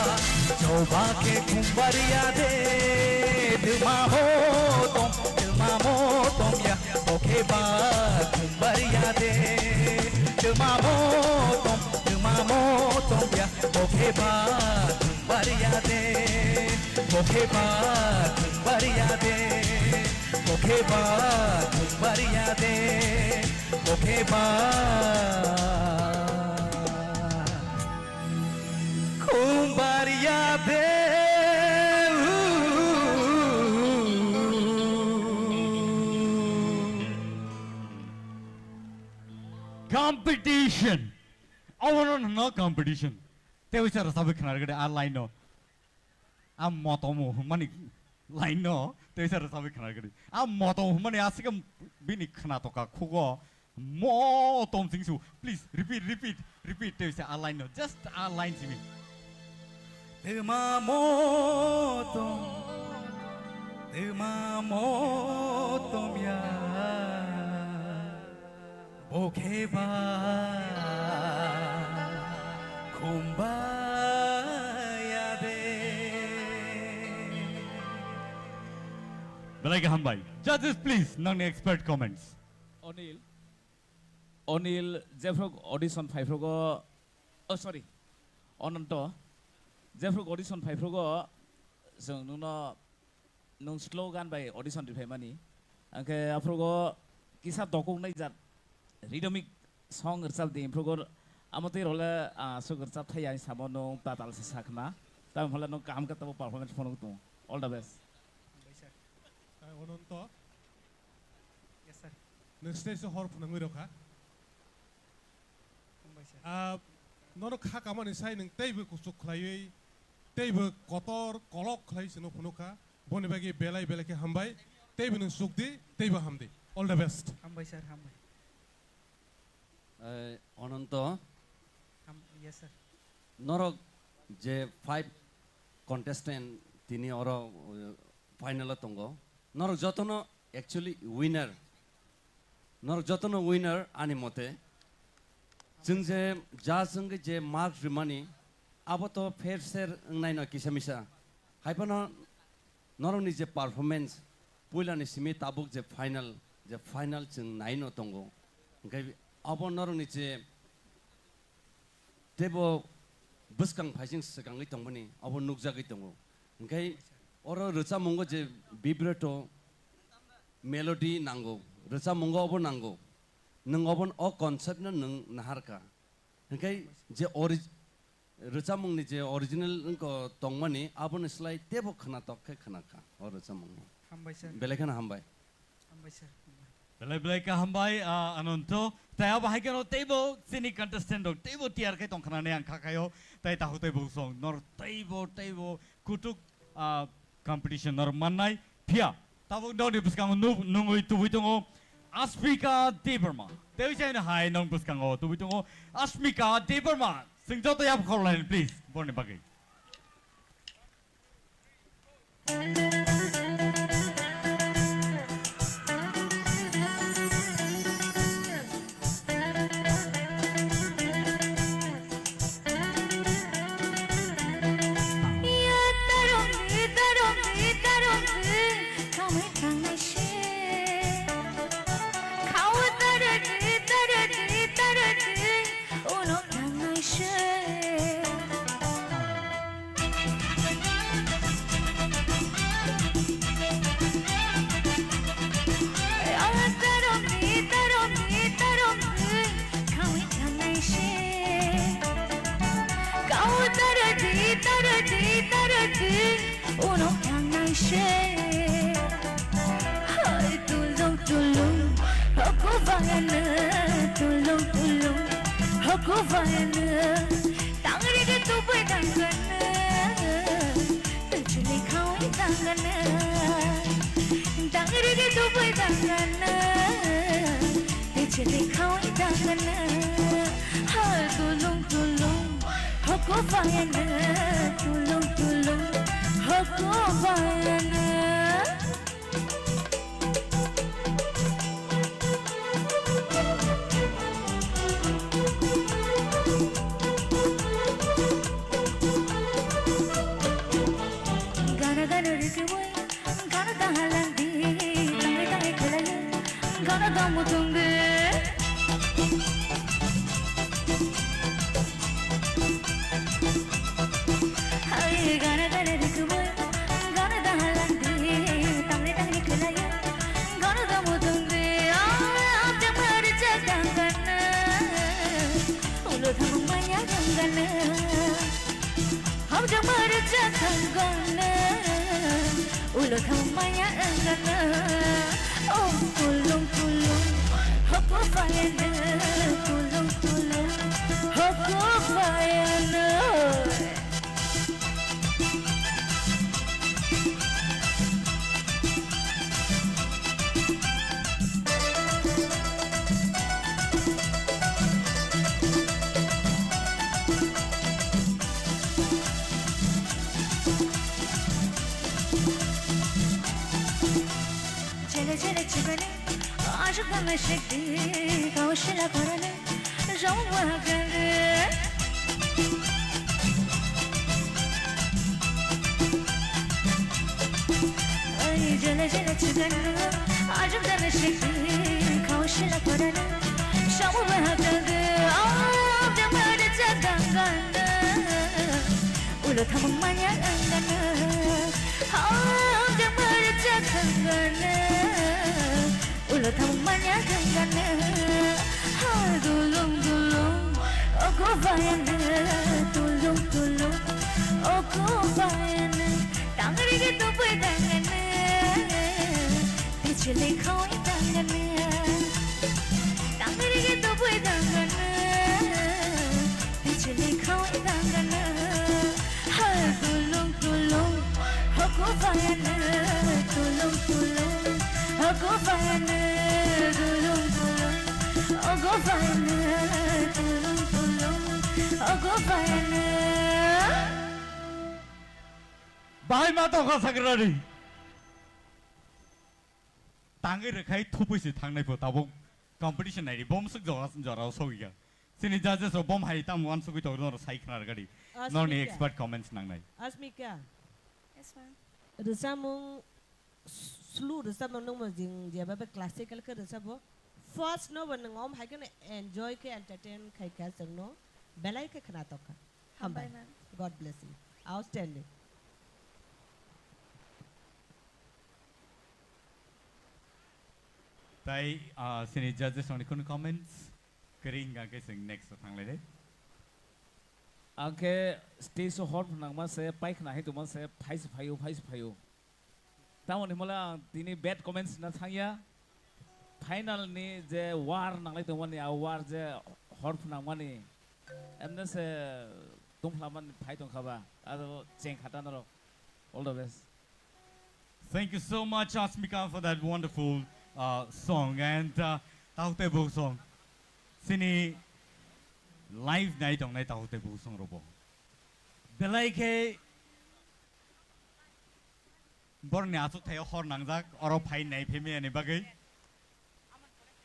Joba ke kumbar yade Demamotom ya Bokeba kumbar yade Demamotom ya Bokeba kumbar yade Bokeba kumbar yade Bokeba kumbar yade Bokeba kumbar yade Competition. Oh no competition. Te wicara sabe khnar gade a line no. A motomo mani line no. Te wicara sabe khnar gade. A motomo mani asikam bini khna toka khugo motom singsu. Please repeat. Te wicara a line no. Just a line simi. Demamotom ya. Bokeba kumbayade Balaika Hambai. Judges please, non-expert comments. Onil Jeffrog audition 5 rogo oh sorry Onanto Jeffrog audition 5 rogo so nung slogan by audition di mani angke afrogo kisah dokong nai jat rhythmic song herself the improve amate role so herself thai samono tatal se sakna tam hola no kam ka tabo performance phone to all the best Ononto yes sir next stage hor phunangoi rokha nono kha kamani sai nang teibo kusuk khlaioi teibo kotor kolok khlai sino phunuka boni bagi belai ke hambai teibo nang sukdi teibo hamdi all the best hambai sir hambai Ononto yes sir norok je 5 contestant tini oro final tongo norok jotono actually winner norok jotono winner ani mote jingje ja jingge je mark rimani aboto fair share ngai no kisamisa haipano norok ni je performance puilani simi tabuk je final jing nai no tongo ngai abo norok ni je tebo buskang phasing sekangai tongbani abo nukjagai tongo ngai oro rocha mongo je vibrato melody nango rocha mongo abo nango nung obon o concept na nung naharka ngai je rocha mongni je original ko tongmani abon slide tebo khana tokke khana ka o rocha mongo hambai sir belekana hambai sir Belai ka hambai anonto taya bahai kano table sini contestant dok table tiar kai tong khana ne ang khakayo tai tahu table song nor table kutuk competition nor manai phia tabuk dong di puskango nungui tubuh tungo Asmika Deberma. Dewi saya hai nong puskango tubuh tungo Asmika Deberma. Singjo to yap call line please. Borne bagi. Bahai mata kau sagrari. Tangi rekai tupu si tang nai po tabuk competition nai di bom suk jorau sogi ya. Sini judges so bom hai tam wan suk itu nor sai kena gadi. Nor ni expert comments nang nai. Asmika. Yes ma'am. Resamung seluruh resamung nong majing dia bapa classical ke resabo. First no benang om hai kan enjoy ke entertain kai kai sengno. Belai ke kena toka. Hambai. God bless you. Outstanding. Tai sini judges on ikun comments. Kering ga ke sing next thang le deh. Angke stage so hot nang mas saya paik nahi tu mas saya phais phayu. Tahu ni mula tini bad comments na thangya. Final ni je war nang le tu mani war je hot nang mani. Emna se tum laman phai tong khaba. Ado ceng khata naro. All the best. Thank you so much, Asmika, for that wonderful song and Taute Bu song. Sini live night on night Taute Bu song robo. Belai ke borne atuk tayo hor nangjak oro phai nai phemi ani bagai.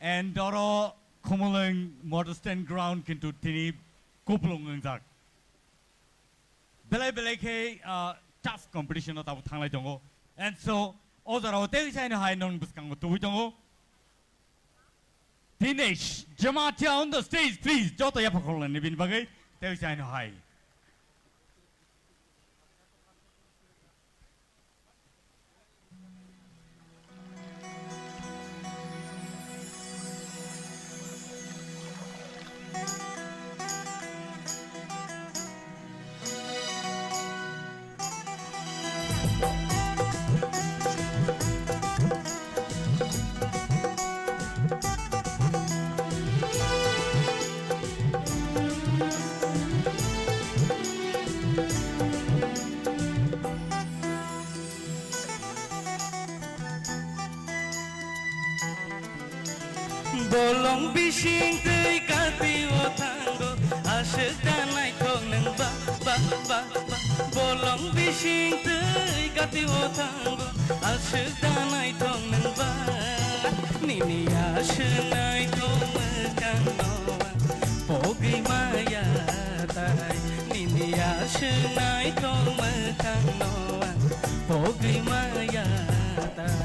And oro khomoleng modern ground kintu tini kuplung nangjak. Belai ke tough competition o tabu thanglai dongo. And so, Ozaro, tell China High non Buskango to Witongo. Dinesh, Jamatia on the stage, please. Jota Yapakol and Nibin Bagay, tell China High. Bolong bising tei kati o tango asik danai kong neng ba. Bolong bising tei kati o tango asik danai kong neng ba. Nini asik nai kong mekang noa pogi maya tai. Nini asik nai kong mekang noa pogi maya tai.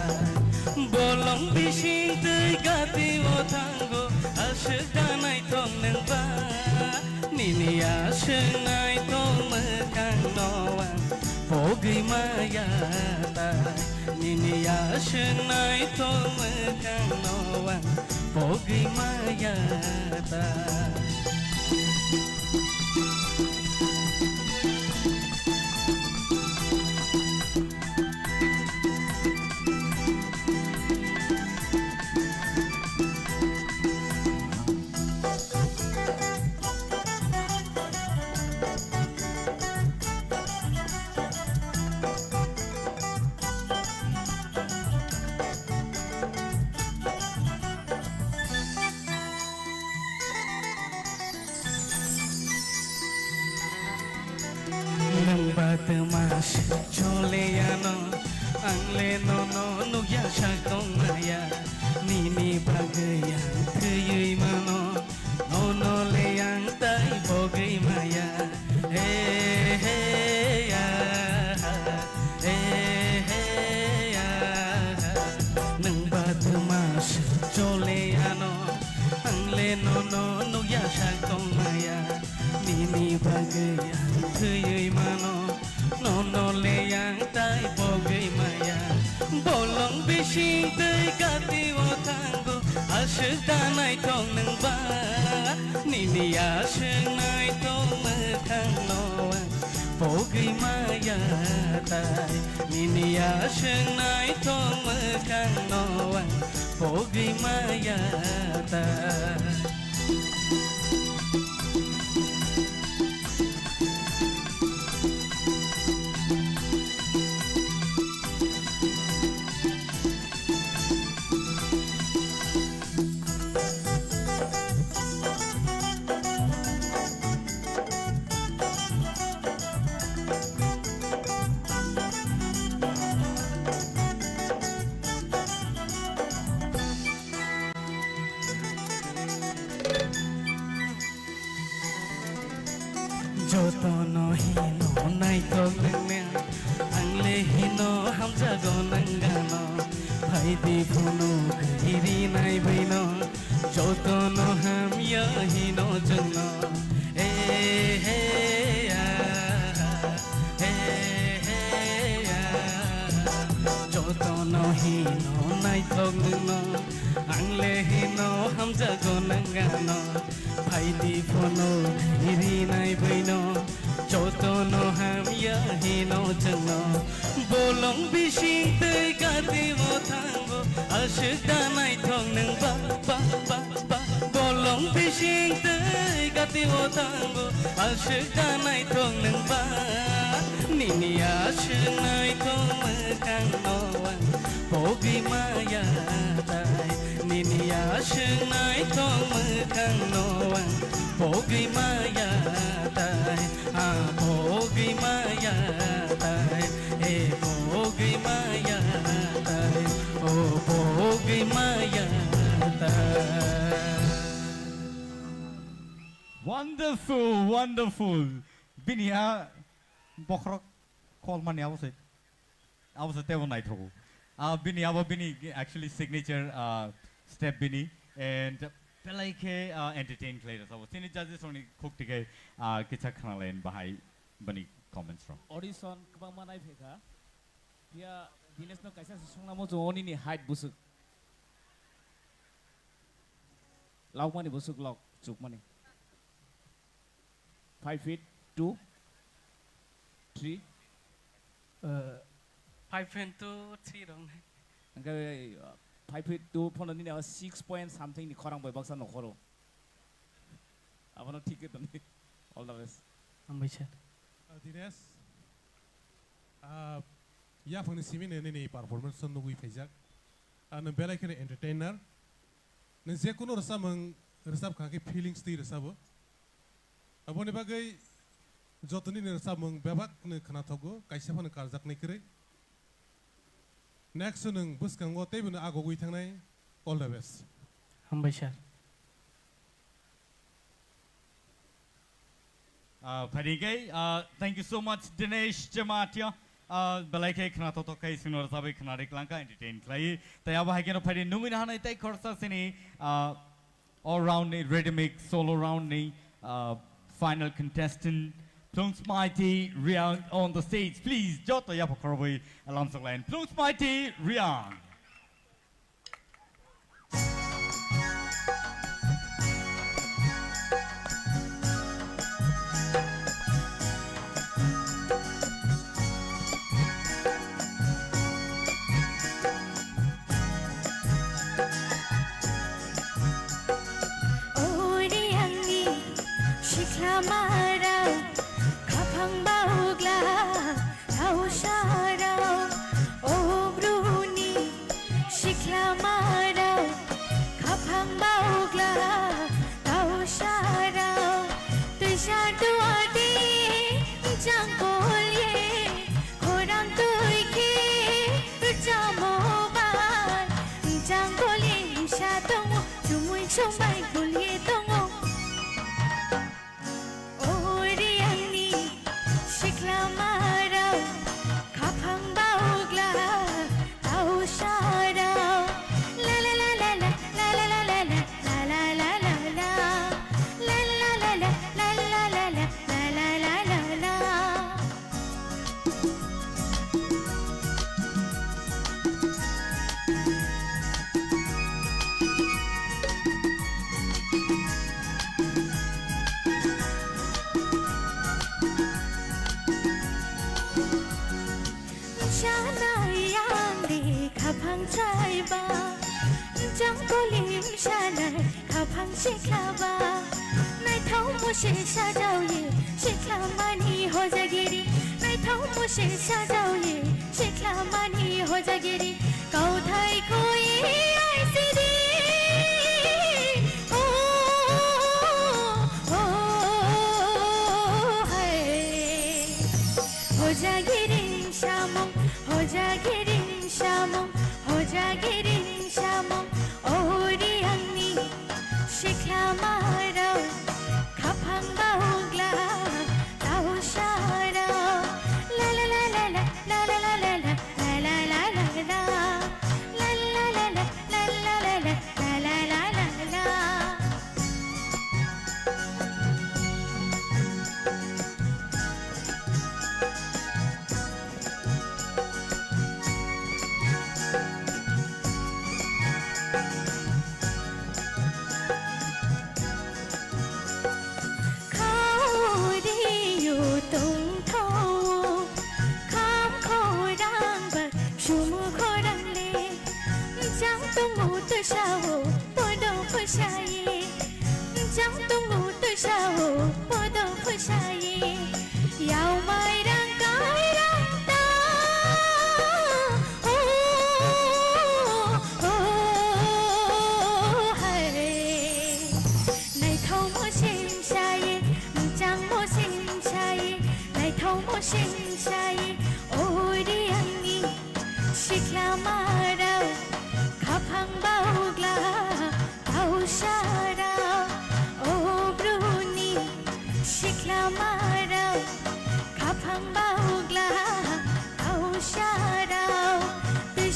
Bolong bising tei kati o tango asik danai tong neng ba. Nini asik nai tong mekang noa pogi maya tai. Nini asik nai tong mekang noa pogi maya tai. Mas chole ano angle no no ya shakong maya nini bagaya thuyui mano no le yang tai bogai maya he ya nang bat mas chole ano angle no ya shakong maya nini bagaya thuyui mano no le yang tai bogai maya bolong bising tei kati o tango asik danai tong neng ba. Nini asik nai tong mekang noa bogai maya tai. Nini asik nai tong mekang noa bogai maya tai. Jotono hino nai tong neng angle hino hamza go nangano bhai di phuno kiri nai baino jotono ham ya hino jangno jotono hino nai tong neng angle hino hamza go nangano bhai di phuno kiri nai baino jotono ham ya hino jangno bolong bising tei kati mo tango asik danai thong neng ba. Bolong bising tei kati mo tango asik danai thong neng ba. Ninia shenai to mekang noang Pogi maya tai Ninia shenai to mekang noang Pogi maya tai Pogi maya tai Pogi maya tai Pogi maya tai Wonderful, wonderful. Bini bokrok call money I was a table night ho. Bini actually signature step Bini and Pelaike entertain players. I was in judges only cook to get kitcha kanalen behind Bunny comments from. Audition kabang manay pheka. Pia Guinness no kaisa sungna mo oni ni height busuk. Lauk mani busuk lauk chuk mani. 5 feet 2 3 5 feet 2 3 dong angkai 5 feet 2 phone ni 6 point something ni khorang boy baksa no khoro apano thik it all the best Ambaisha Dines ya phone simin ni performance no gui phejak an belai kene entertainer ne je kuno resab khake feelings ti resabo Abone bagai jotoni ne samung bebak ne khana thogo kaisa phane karjak ne kre next nung buskango tebune agogui thangnai all the best Ambaisha Thank you so much Dinesh Jamatia Balaike khana to kai sinor sabai khana rik lanka entertain klai tayaba hakeno phari numina hanai tai khorsa sini all round ni rhythmic solo round ni final contestant Plunks Mighty Riang on the stage. Please, Jota Yapakorway Alonso Line. Plunks Mighty Riang. Hãy subscribe cho kênh Ghiền Mì Gõ để không bỏ lỡ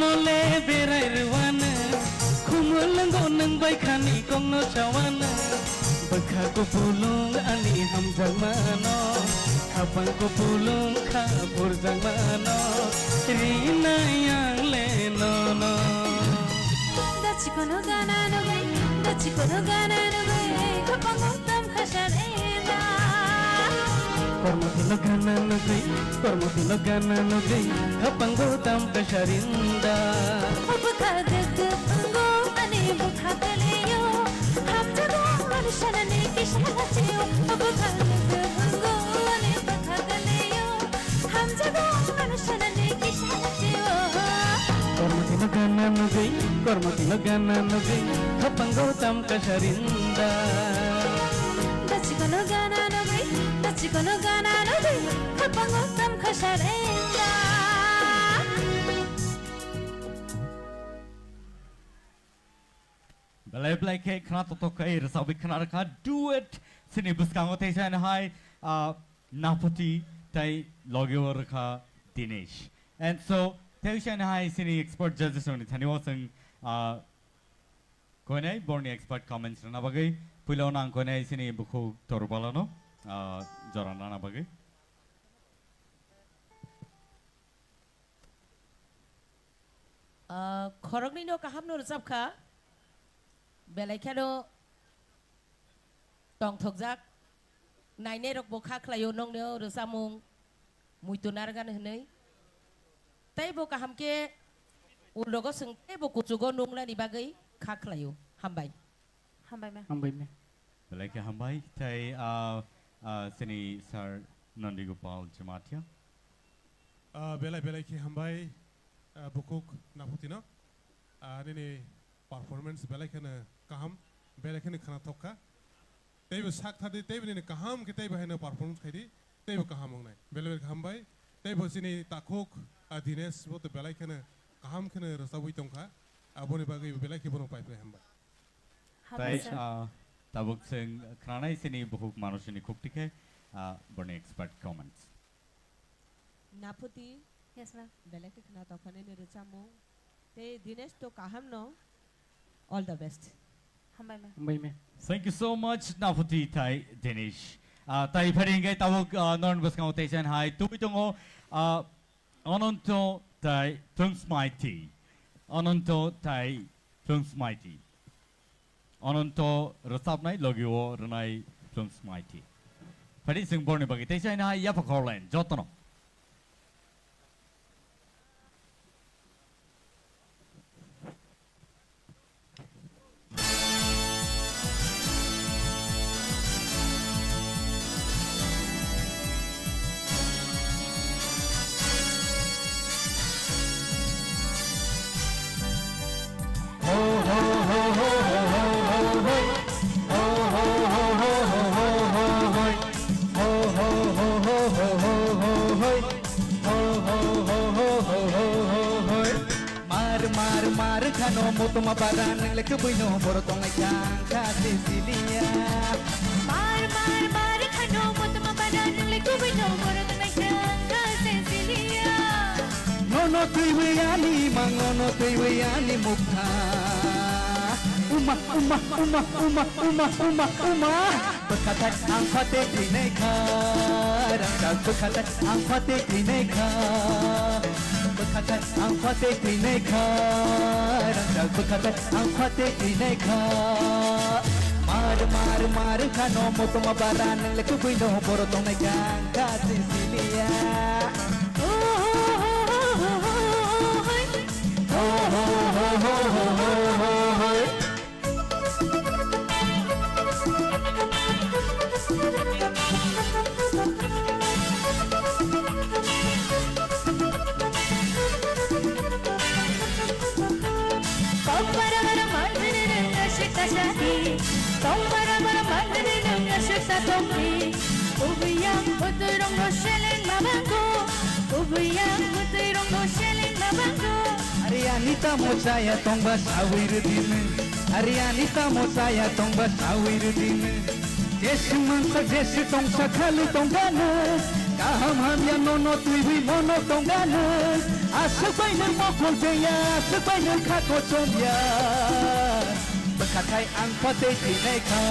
mole berai ruana khumulango nang bai khani kongno chawana bakha ko pulung ani hamjang mano khapang ko pulung kha burjang mano rina yang le no no Dachikono gana no gai Dachikono gana no gai khapang tam khasharena Kormati lagana no gai Kormati lagana no gai khapang tam khasharinda Bakha gaggo ani bakha kaleyo hamjago manishanani kishalacheo bakha gaggo ani bakha kaleyo hamjago manishanani kishalacheo Kormati lagana no gai khapang tam khasharinda Dachikono gana no gai Dachikono gana no gai khapang tam khasharenda Belai belai ke khana to kai rasawi khana rakha duet sini buskang ote san hai napati tai logyo rakha Dinesh and so tai san hai sini expert judges oni thani wasang konai borni expert comments na bagai puilo nang konai sini bukhu torbalano jorana na bagai khorokni no kaham no sabkha belai khano tong thokjak naine rok bokha khlayo nong no rosamung muitunar gan hnei tai bo kaham ke ulogo sing tai bo kuchugo nungla ni bagai kha khlayo hambai me belai ke hambai tai sini sir Nandi Gopal Jamatia belai ke hambai bukuk naputino nini performance belai kana kaham belai kana khana thokka teibo sak thadi teibo nini kaham ke teibo hena performance khaidi teibo kaham ngai belai hambai teibo sini takhok Dinesh bo to belai kana kaham kana rasawui tongkha aboni bagai belai ke bono pai hambai tai tabuk sing kranai sini bukuk manusini kuktike borni expert comments Naputi yes ma'am belai ke khana tokhane ni rosamung te Dinesh to kaham no all the best me Thank you so much Napati tai Dinesh tai pharingai tabuk non buskang ote san hai tuitongo Ananto tai Tungsmaiti Ananto tai Tungsmaiti Ananto rasapnai logyo ranai Tungsmaiti Phari sing borni bagi tai san hai ya pakholen jotono Motoma baran lek buino borotong jang khasi silia Mar khano motoma baran lek buino borotong jang khasi silia Nono tuiweyani mangono tuiweyani mukha Uma Berkata angkate krineka Rangka berkata angkate krineka Berkata angkate krineka Rangka berkata angkate krineka Mar khano motoma baran lek buino borotong jang khasi silia Arianita mochaya tongba sawir din Arianita mochaya tongba sawir din Jesu mansa jesu tongsa khali tonggana kaham ham ya nono tui mono tonggana asal bainal mokol beya asal bainal kako somya bekatai ang pate tinai ka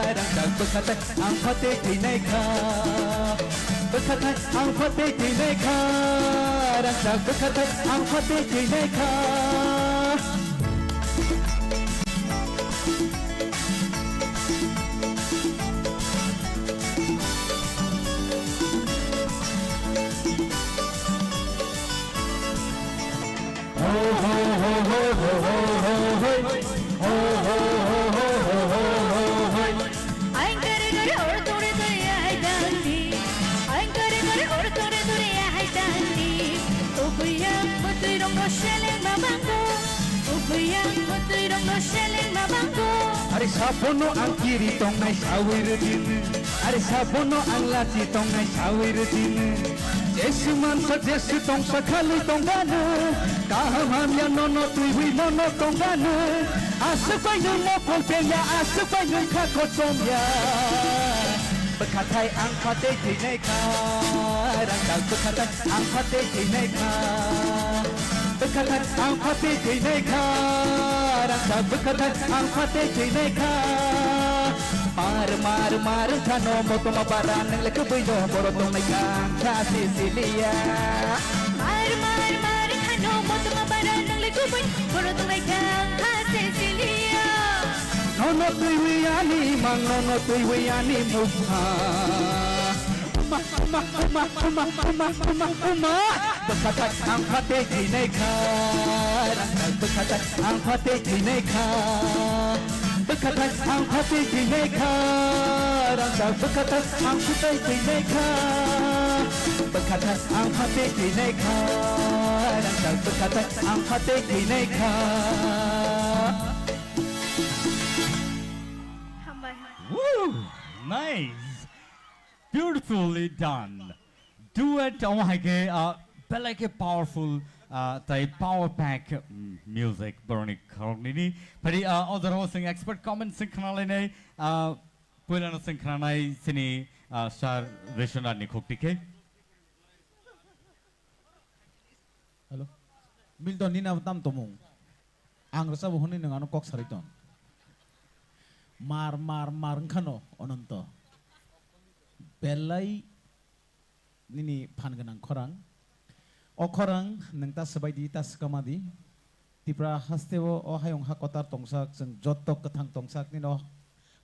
rangkang bekatai ang pate tinai ka bekatai ang pate tinai ka rangkang bekatai ang pate tinai ka Are sabono ang kiri tong nai sawir din Are sabono ang lati tong nai sawir din Jesu mansa Jesu tong sakali tong gana kaham ham ya nono tui mono tong gana asapay ng mokol peya asapay ng kakotong ya bekatai ang pate tinai ka rangkang bekatai ang pate tinai ka bekatai ang pate tinai ka rangkang bekatai ang pate tinai ka mar kano moto mabaran ng lekaboy no borotong may kang kasisilia mar kano moto mabaran ng lekaboy borotong may kang kasisilia nono tui wiyani mang nono tui wiyani mukha bekatai ang pate tinai ka rangkang bekatai ang pate tinai ka bekatai ang pate tinai ka rangkang bekatai ang pate tinai ka bekatai ang pate tinai ka rangkang bekatai ang pate tinai ka Woo! Nice! Beautifully done. Duet, oh my god, like a powerful the power pack music burning currently. But other hosting expert comments in Kanaline, Pulana Synchronai, Sini, Shar Vishana Nikopike. Hello? Milton Nina Tam Tomung. Angrasa Huni Nano Cox Hariton. Mar Kano, Ononto. Belai Nini Panganang Korang. O korang nang tas sabay di tas kamadi tipra hastewo o hayong hakotar tongsak sang jotok ketang tongsak nino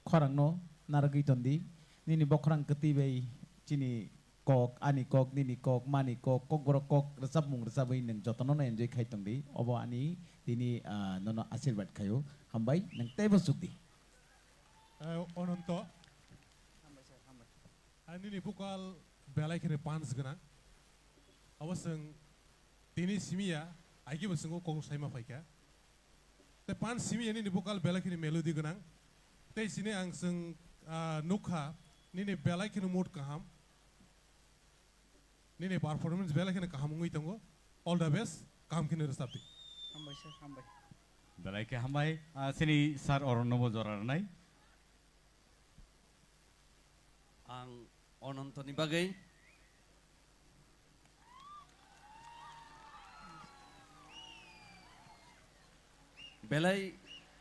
korang no naragi tondi nini bokrang ketibay chini kok ani kok nini kok mani kok borok kok resap mung resabay nang jotono na enjoy kay tondi obo ani dini nono asilbat kayo hambay nang tebo sukdi ononto ani ni bukal belai kene pans gana awasang tini simia aiki basengo kong saima faika te pan simia ni bukal bela kini melodi ganang te sini ang seng nukha ni bela kini mood kaham ni performance bela kini kaham ngui tongo all the best kaham kini resapti hambai sir hambai bela ke hambai sini sar oronobo joranai ang ononto ni bagay belai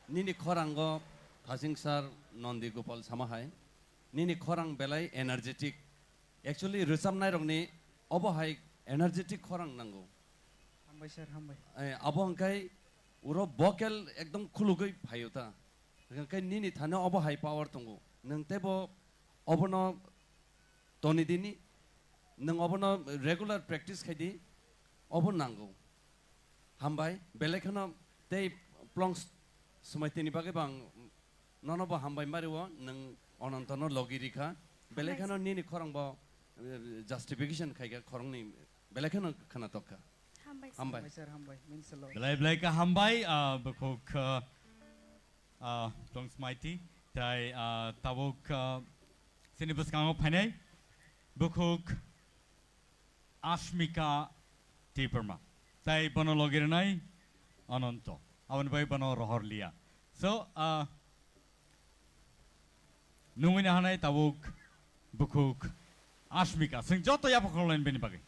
nini khorango thasingsar nondi gopal samahai nini khorang belai energetic actually resamnai rongni obo hai energetic khorang nango hambai sir hambai abo angkai uro vocal ekdom khulugai phayuta angkai nini thana obo hai power tongo nang tebo obono toni dini nang obono regular practice khaidi obo nango hambai belai khana tei plongs sumaitini bagai bang nono ba hambai mariwo nang onontono logirika belekano nini khorang ba justification khaiga khorang ni belekano khana tokka hambai sir hambai means a lot belai ka hambai bakok plongs mighty tai tabok sini baskango phanai bakok ashmika tiperma tai bono logirnai ononto awan bai bano rohor liya so nungin hanai tabuk bukuk Ashmika जों जत याबो खलायन बेनि बागै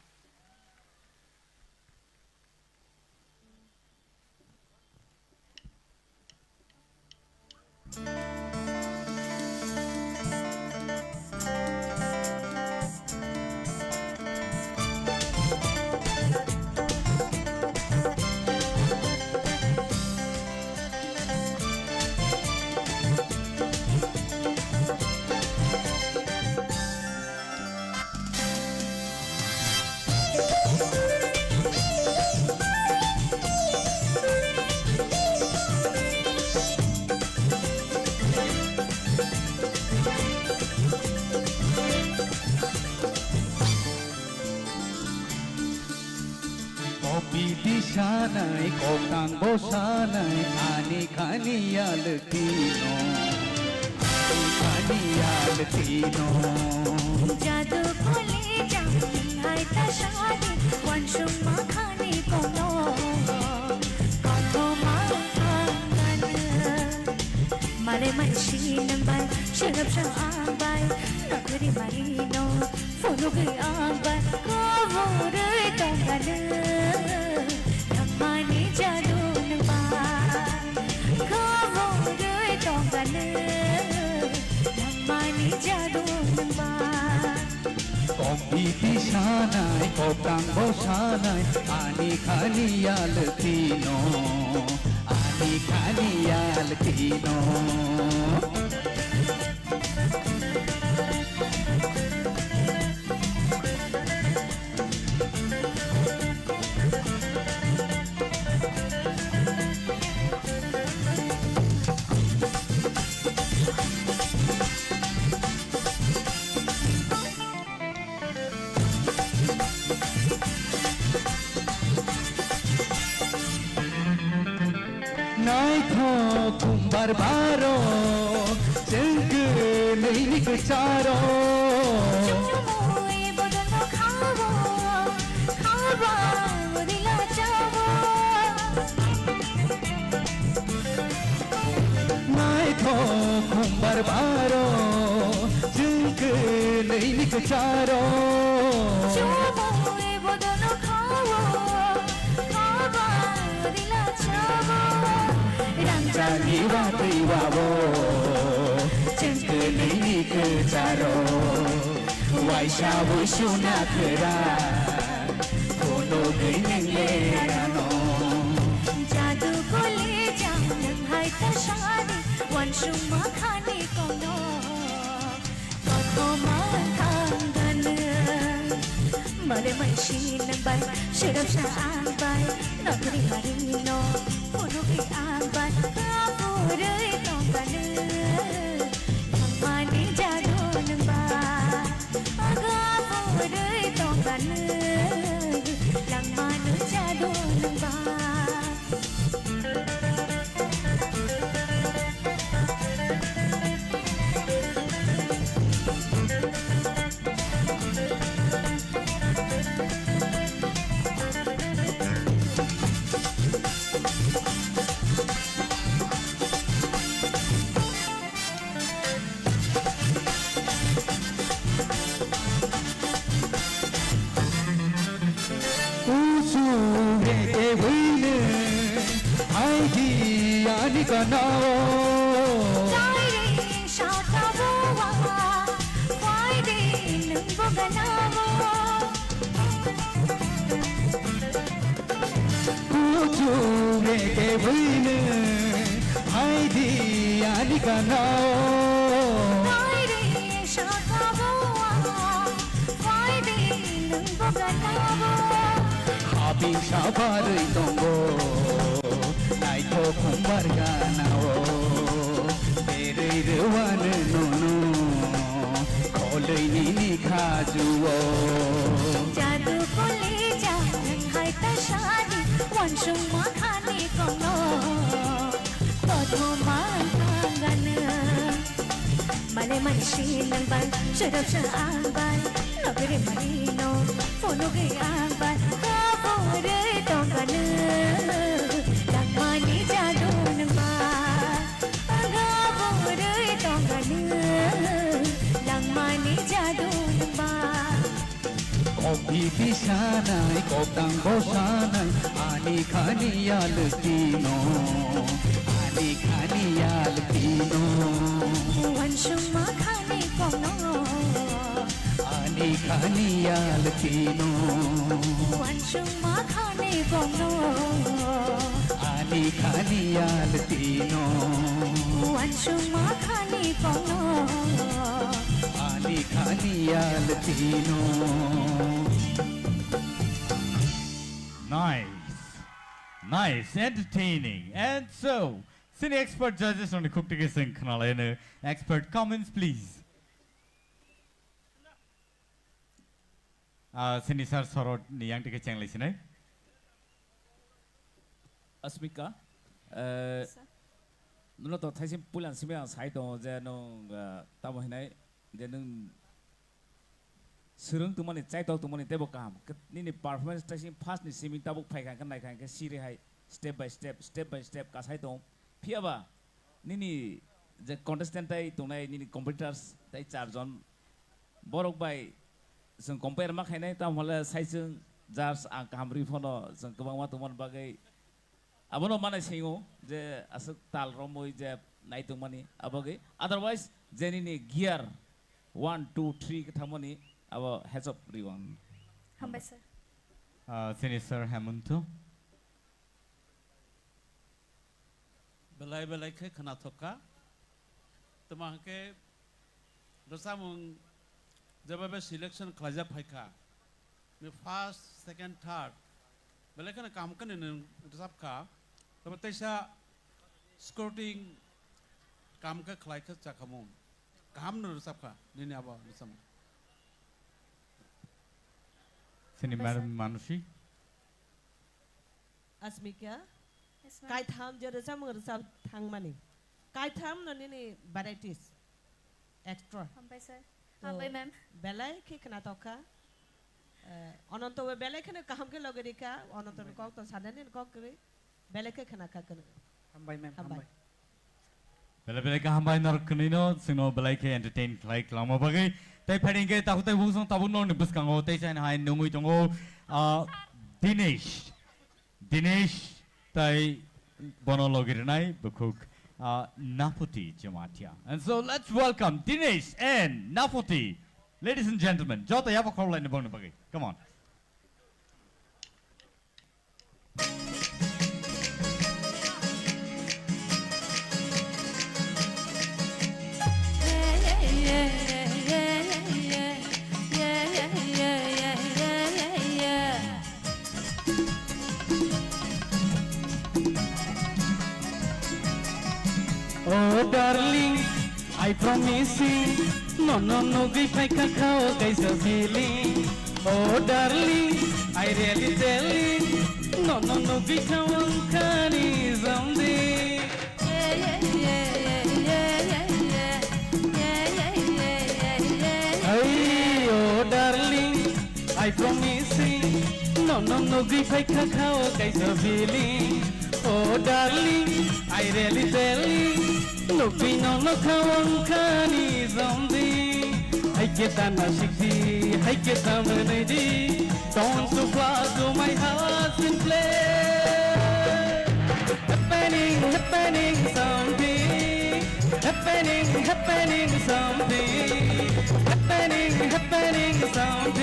Sanai kokang bosanai ani kaniyal tino kaniyal tino jadu khole jam hai ta shadi wan shum ma khani kono katho ma angan mare man shin bai sharab sha bai nakri marino fulu ge bai ko vore tongan mani jadu nang kau boleh tonggan mani jadu nang kompiti sanai kokang bosanai ani kaniyal tino ani kaniyal tino kumbar baro jengke neini kecaro cumui bodoh khawo khawa dila jawo nai tho kumbar baro jengke neini kecaro cumui bodoh khawo khawa dila jawo Ranjani wati wabo jengke neini kecaro waisha wusuna kera kono geinenge rano jadu kole jam hai ta shadi wan shuma khani kono katho ma kangan mare mai shin bai shirab sha bai nakri marino kono ge bai kapure tongan mani jadu nang bai agapure tongan lang manu jadu nang bai Habis sabar tunggu naik to kumbar ganao tere rewan nono kolei nini khajuo jadu kole jam hai ta shadi wan shuma khani kono katho ma kangan mane man shin bai sharab sha bai nakri marino fulu ge bai kapure tongan lang mani jadu nang bai agapure tongan lang mani jadu nang bai kopi pisanai kopang bosanai ani khaniyal tino ani khaniyal tino wanshuma khani kono ani khaniyal tino wanshuma khani kono ani khaniyal tino wanshuma khani kono ani khaniyal tino. Nice, entertaining. And so, senior expert judges on the Kuktike Singh Khanalena. Expert comments, please. Senior Sir Sorot Niyang Tike Chang Lisine. Asmika, nuno to thaisim pulan simya sai to je no tamo hinai je nung surung tumani chai to tumani tebo kam ni ni performance thaisim fast ni simi tabuk phai kan nai kan ke siri hai step by step ka sai to phiaba ni ni je contestant tai tunai ni competitors tai char jon borok bai जों compare ma khainai ta mala sai जों jars ang kamri phono जों kobang ma tumon bagai abono mana singo je asuk tal romoi je nai tumani abage otherwise jeni ni gear 1 2 3 ka thamani abo heads up everyone Hambai sir. Senior Sir Hemanto. belai ke khana thoka tama ke rosamung jababe selection khlaja phaika me first second third belai kana kam kan ne rosap ka tama taisa scouting kam ka khlai ka chakamum kam no rosap ka ni aba rosam Senior Madam Manushi. Asmika, kai tham je resam resam thang mani. Kai tham no ni varieties extra. Hambai sir. Hambai ma'am. Belai ke kena toka. Ononto we belai kena kaham ke loge dika. Ononto ni kok to sadani ni kok kiri. Belai ke kena kena. Hambai ma'am. Hambai. Bela ka hambai nar kunino sino belai ke entertain like lama bagai. Tai pharing ke tahu tai bung song tabu no ni bus kango tai san hai numui tongo Dinesh tai bono logirinai bukuk Nafuti Jamatia. And so let's welcome Dinesh and Nafuti. Ladies and gentlemen, jota yapa call line bong bagi. Come on. Oh darling, I promise you, no, give my cacao, guys a feeling. Oh darling, I really tell you, no, give my canny someday. Hey, oh darling, I promise you, no, give my cacao, guys a feeling. Oh darling, I really tell you. Looking on the Kawankani zombie, I get an ashiki, I get a melody. Don't so far to my house and play. Happening something, happening something, happening something, happening something.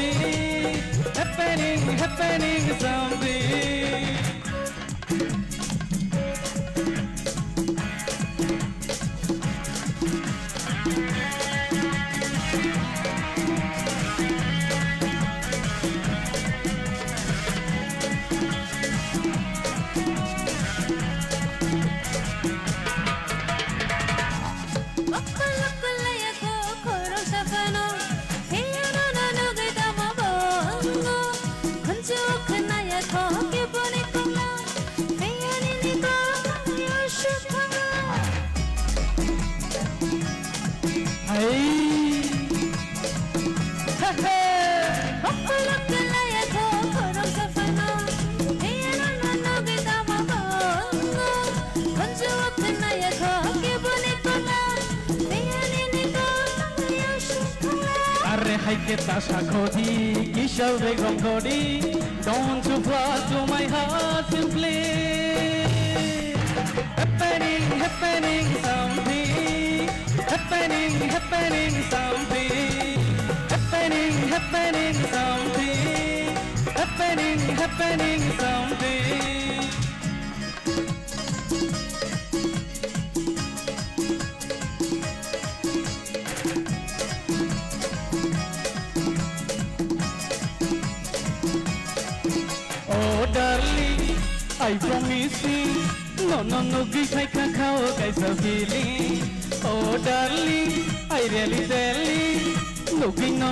haike tasha khodi kishal begum khodi don't you fly to my heart simply happening something happening something happening something happening something oh darling I promise you no gisai kakao guys a feeling oh darling I really tell you looking no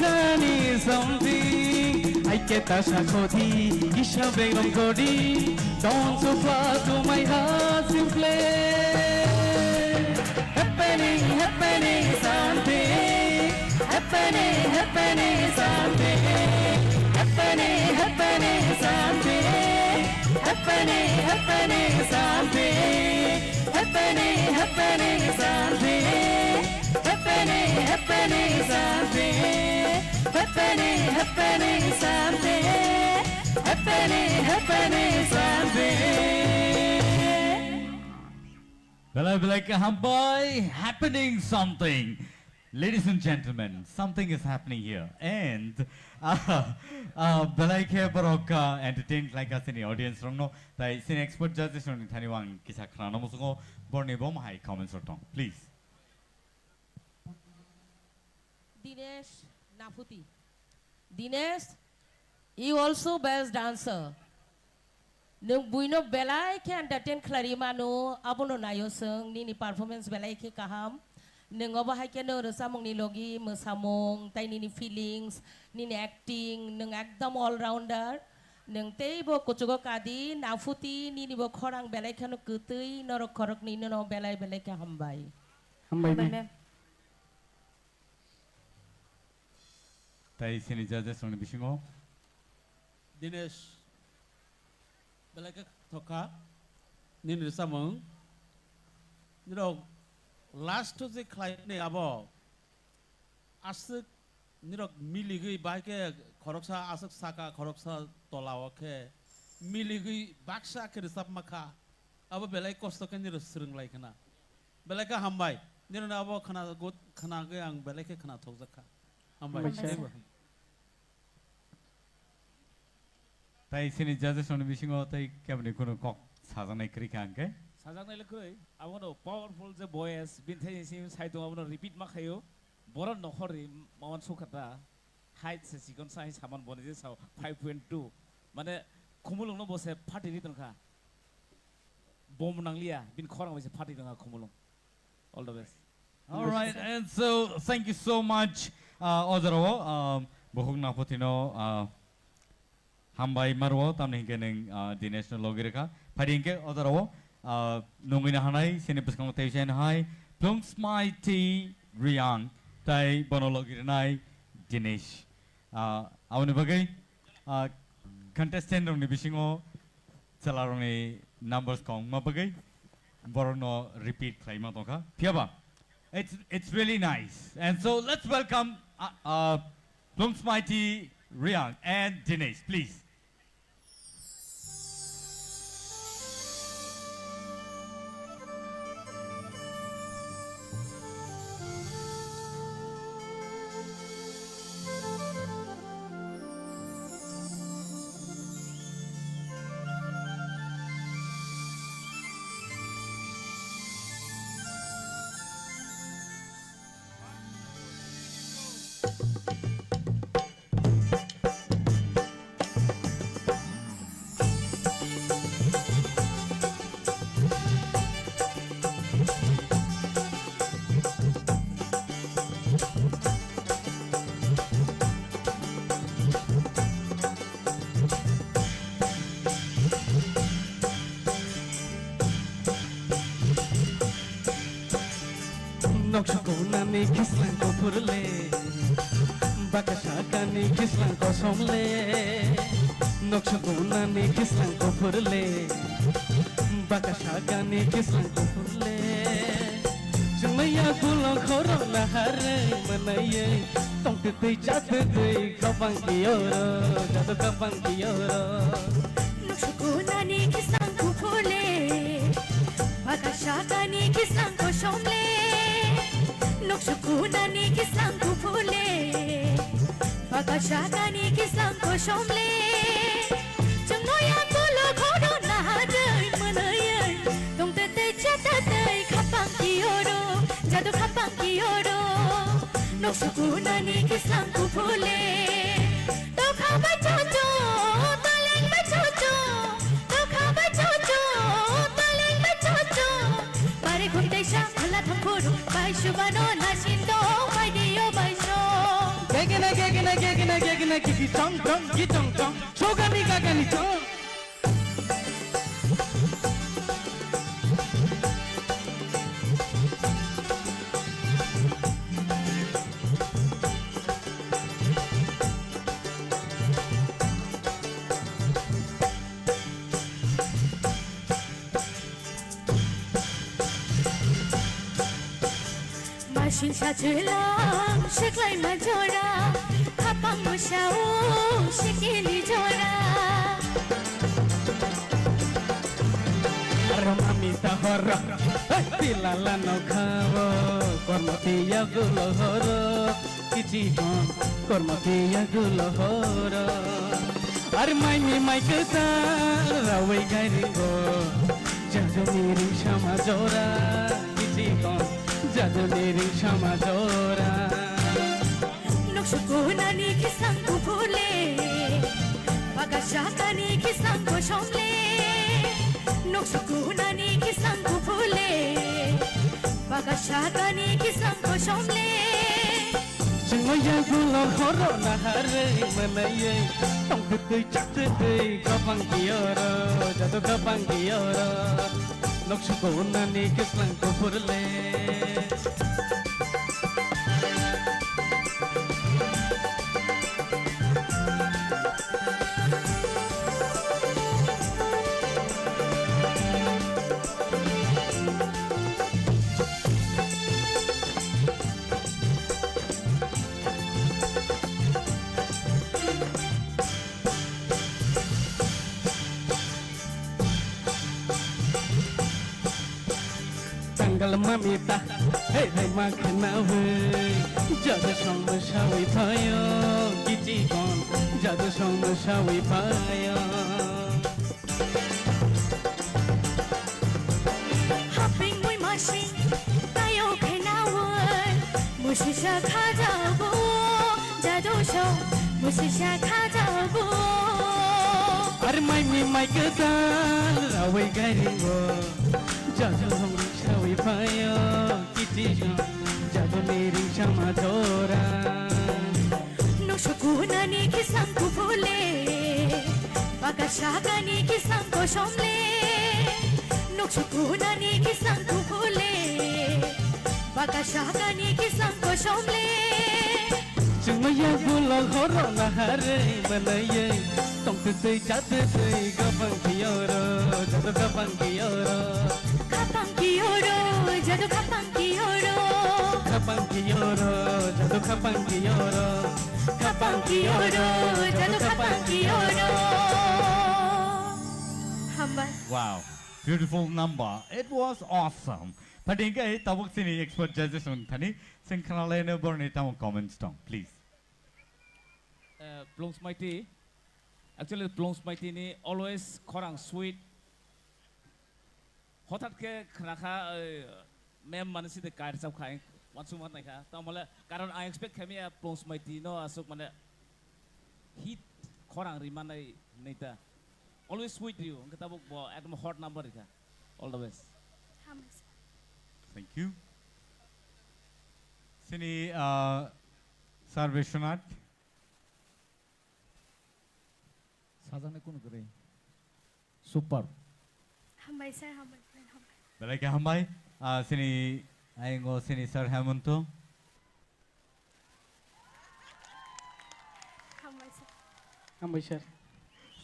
kani something I get a shakoti isha begum godi don't so far to my heart simply happening something happening something happening something happening something happening something happening something happening something happening something Belai Hambai, happening something. Ladies and gentlemen, something is happening here. And Belai Baroka entertained like us in the audience. No, the scene expert judges on Taniwan Kisakran, Mosungo, Borne Bom High comments or tongue. Please. Dinesh Nafuti. Dinesh, you also best dancer. Nung buino belai ke entertain Clarimano, abono nayoseng, nini performance belai ke kaham. Nung obahai ke no resamong ni logi, mesamong, tay nini feelings, nini acting, nung ekdam all rounder. Nung tay bo kuchugo kadi, Nafuti, nini bo korang belai ke no kutui, noro korok nini no belai ke hambai. Hambai ma'am. Tay sini judges on the Bishingo. Dinesh belai ke thoka nini resamong niro last to the client ne abo asuk niro miligi baike khoroksa asuk saka khoroksa tolawake miligi baksa ke resap maka abo belai kosto ke niro srung lai kana belai ka hambai niro na abo khana gut khana ge ang belai ke khana thokjaka hambai Tay sini judges on the Bishingo, tay Kevin Kuno Cock, Sazanai Krikanke. Sazanai Lakoi, I want to powerful the boys, been telling him, I don't want to repeat Makayo, Boran no hurry, Mount Sukata, height says second size, Haman Bonis, 5.2. Mane Kumulum no was a party little car. Bomunanglia, been calling with a party on a Kumulum. All the best. All right, and so thank you so much, Odaro, Bohugna Potino. Hambai Marwo, Tamning Dinesh Logirika, Padinke, Odaro, Numina Hanai, Sinipiscontation High, Plums Mighty Riang, Tai Bonologiranai, Dinesh. Aunibagay, contestant on the Bishingo, Salaroni numbers Kong Mabagay, Borono repeat Klaimatoka, Piaba. It's really nice. And so let's welcome Plums Mighty Riang and Dinesh, please. Nokshakuna ni kislan ko purle Bakashaka ni kislan ko somle Nokshakuna ni kislan ko purle Bakashaka ni kislan ko purle Sumaya gulo khoro na hare manaye tong te te chat te kapang kioro jadu kapang kioro Nukshukunani kisang kupule Bagashakani kisang koshomle Nukshukunani kisang kupule Bagashakani kisang koshomle Chungnoya gulo khoro na hare manaye tong te te chat te kapang kioro jadu kapang kioro Nukshukunani kisang kupule Dokha bachocho taleng bachocho Dokha bachocho taleng bachocho Pare khunte sha khala thampuru bai shubano nasindo bai dio bai sho gegena kiki chong chong chogani gagani chong Mashin sa chulang shiklay majora Kapang mo siya shikili jora Ramamita horo tilala no khavo kormatiya gulo horo kichi kon kormatiya gulo horo ar mai mi mai kata rawai gairingo jadu miri shama jora kichi kon jadu miri shama jora Nukshukunani kisang kupule Bagashakani kisang koshomle Nukshukunani kisang kupule Bagashakani kisang koshomle Sumaya gulo khoro na hare manaye tong te te chat te kapang kioro jadu kapang kioro Nukshukunani kisang kupule Tanggal mamita hey hey makna we jadu song shawi payo kichi kon jadu song shawi payo Hopping mui machine tayo kenawan Mushisha khajabu jadu show Mushisha khajabu ar mai mi mai kadal rawai gairingo jadu song shawi payo kichi kon jadu miri shama jora Nukshukunani kisang kupule Bagashakani kisang koshomle Nukshukunani kisang kupule Bagashakani kisang koshomle Sumaya gulo khoro na hare manaye tong te te chat te kapang kioro jadu kapang kioro Kapang kioro jadu kapang kioro kapang kioro jadu kapang kioro Kapang kioro jadu kapang kioro Hamba Wow, beautiful number. It was awesome. Padinga tabuk sini expert judges on thani singkhalena borne tamu comments tong please. Plongs Mighty actually Plongs Mighty ni always korang sweet hotat ke khnakha mem manasi de kair sab khaing watsumat nai kha tamala karon I expect kami Plongs Mighty no asuk mane hit korang rimanai neita always sweet you kitabuk bo at hot number kha all the best Thank you. Sini Sir Vishwanath. 사장님 꾸는 그래. Super. Hambai sir, hambai, hambai. Belai ke hambai sini aingo sini Sir Hemanto. Hambai sir. Hambai sir.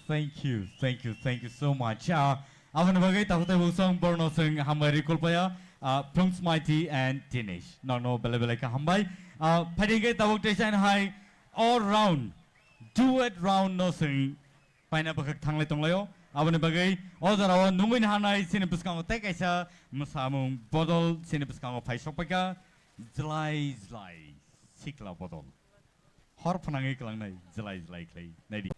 Thank you so much. Avan bagai takute busong borno sing hambai rikol paya Plum Smitey and Dinesh. No, bele ka hambai. Padige tabuk design high all round. Duet round no sing. Paina bakak tangle tonglayo. Abone bagai. Order awan nungin hanai sini puskang tek aisa. Musamung bottle sini puskang pai sopaka. Zlai. Sikla bottle. Hor panangi kelang nai. Zlai clay. Nadi.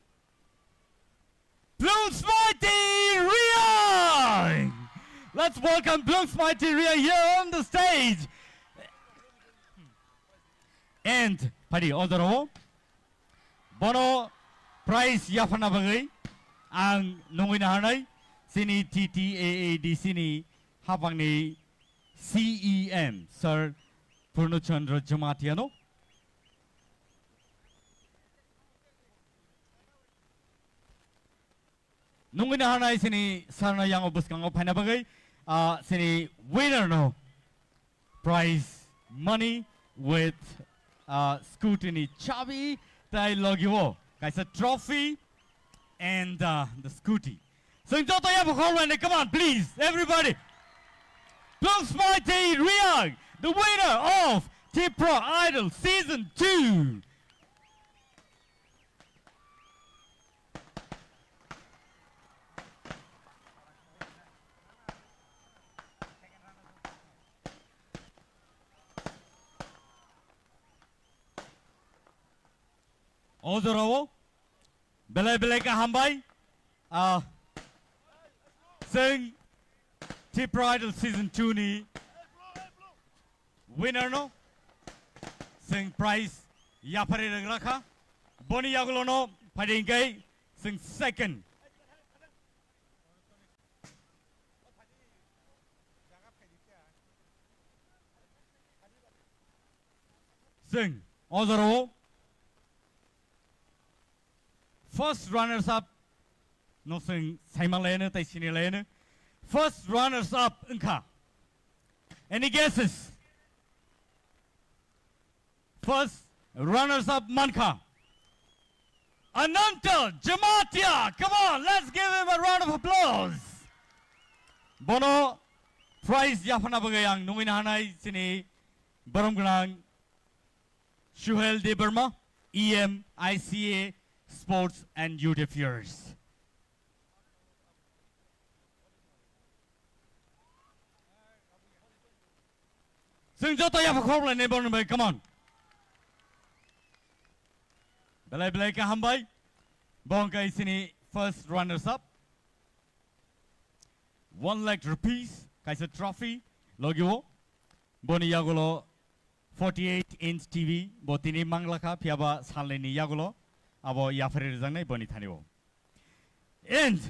Plum Smitey Ria! Let's welcome Plum Smitey Ria here on the stage. And Padi Odoro Bono Prize Yafana Bagai Ang Nungina Hanai Sini TTAAD Sini Hapangni CEM Sir Purnachandra Jamatiano. Nungina Hanai Sini Sarna Yang Obuskang Opana Bagai Sini winner no prize money with scrutiny chabi tai logiwo guys a trophy and the scooty. So in total you have come on please everybody. Plum Smitey Ria, the winner of T-Pro Idol Season 2. Odorowo bele ka hambai sing T-Pro Idol Season 2 ni winner no sing prize yapare rakha boni yagulo no padingai sing second sing Odorowo first runners up no sing Simon tai sini lane first runners up inka any guesses first runners up manka Ananta Jamatia, come on let's give him a round of applause. Bono prize Yafana Bagayang Nungina Hanai sini Barumgrang Shuhel De Burma EM ICA Sports and Youth Affairs. Sing Jota Yafakorla neighbor come on. Belai ka hambai. Bongkai sini first runners up. 1 lakh rupees kaisa trophy logiwo. Boni yagulo 48-inch TV botini manglaka piaba saleni yagulo. Abo yafere zangai boni thaniwo. And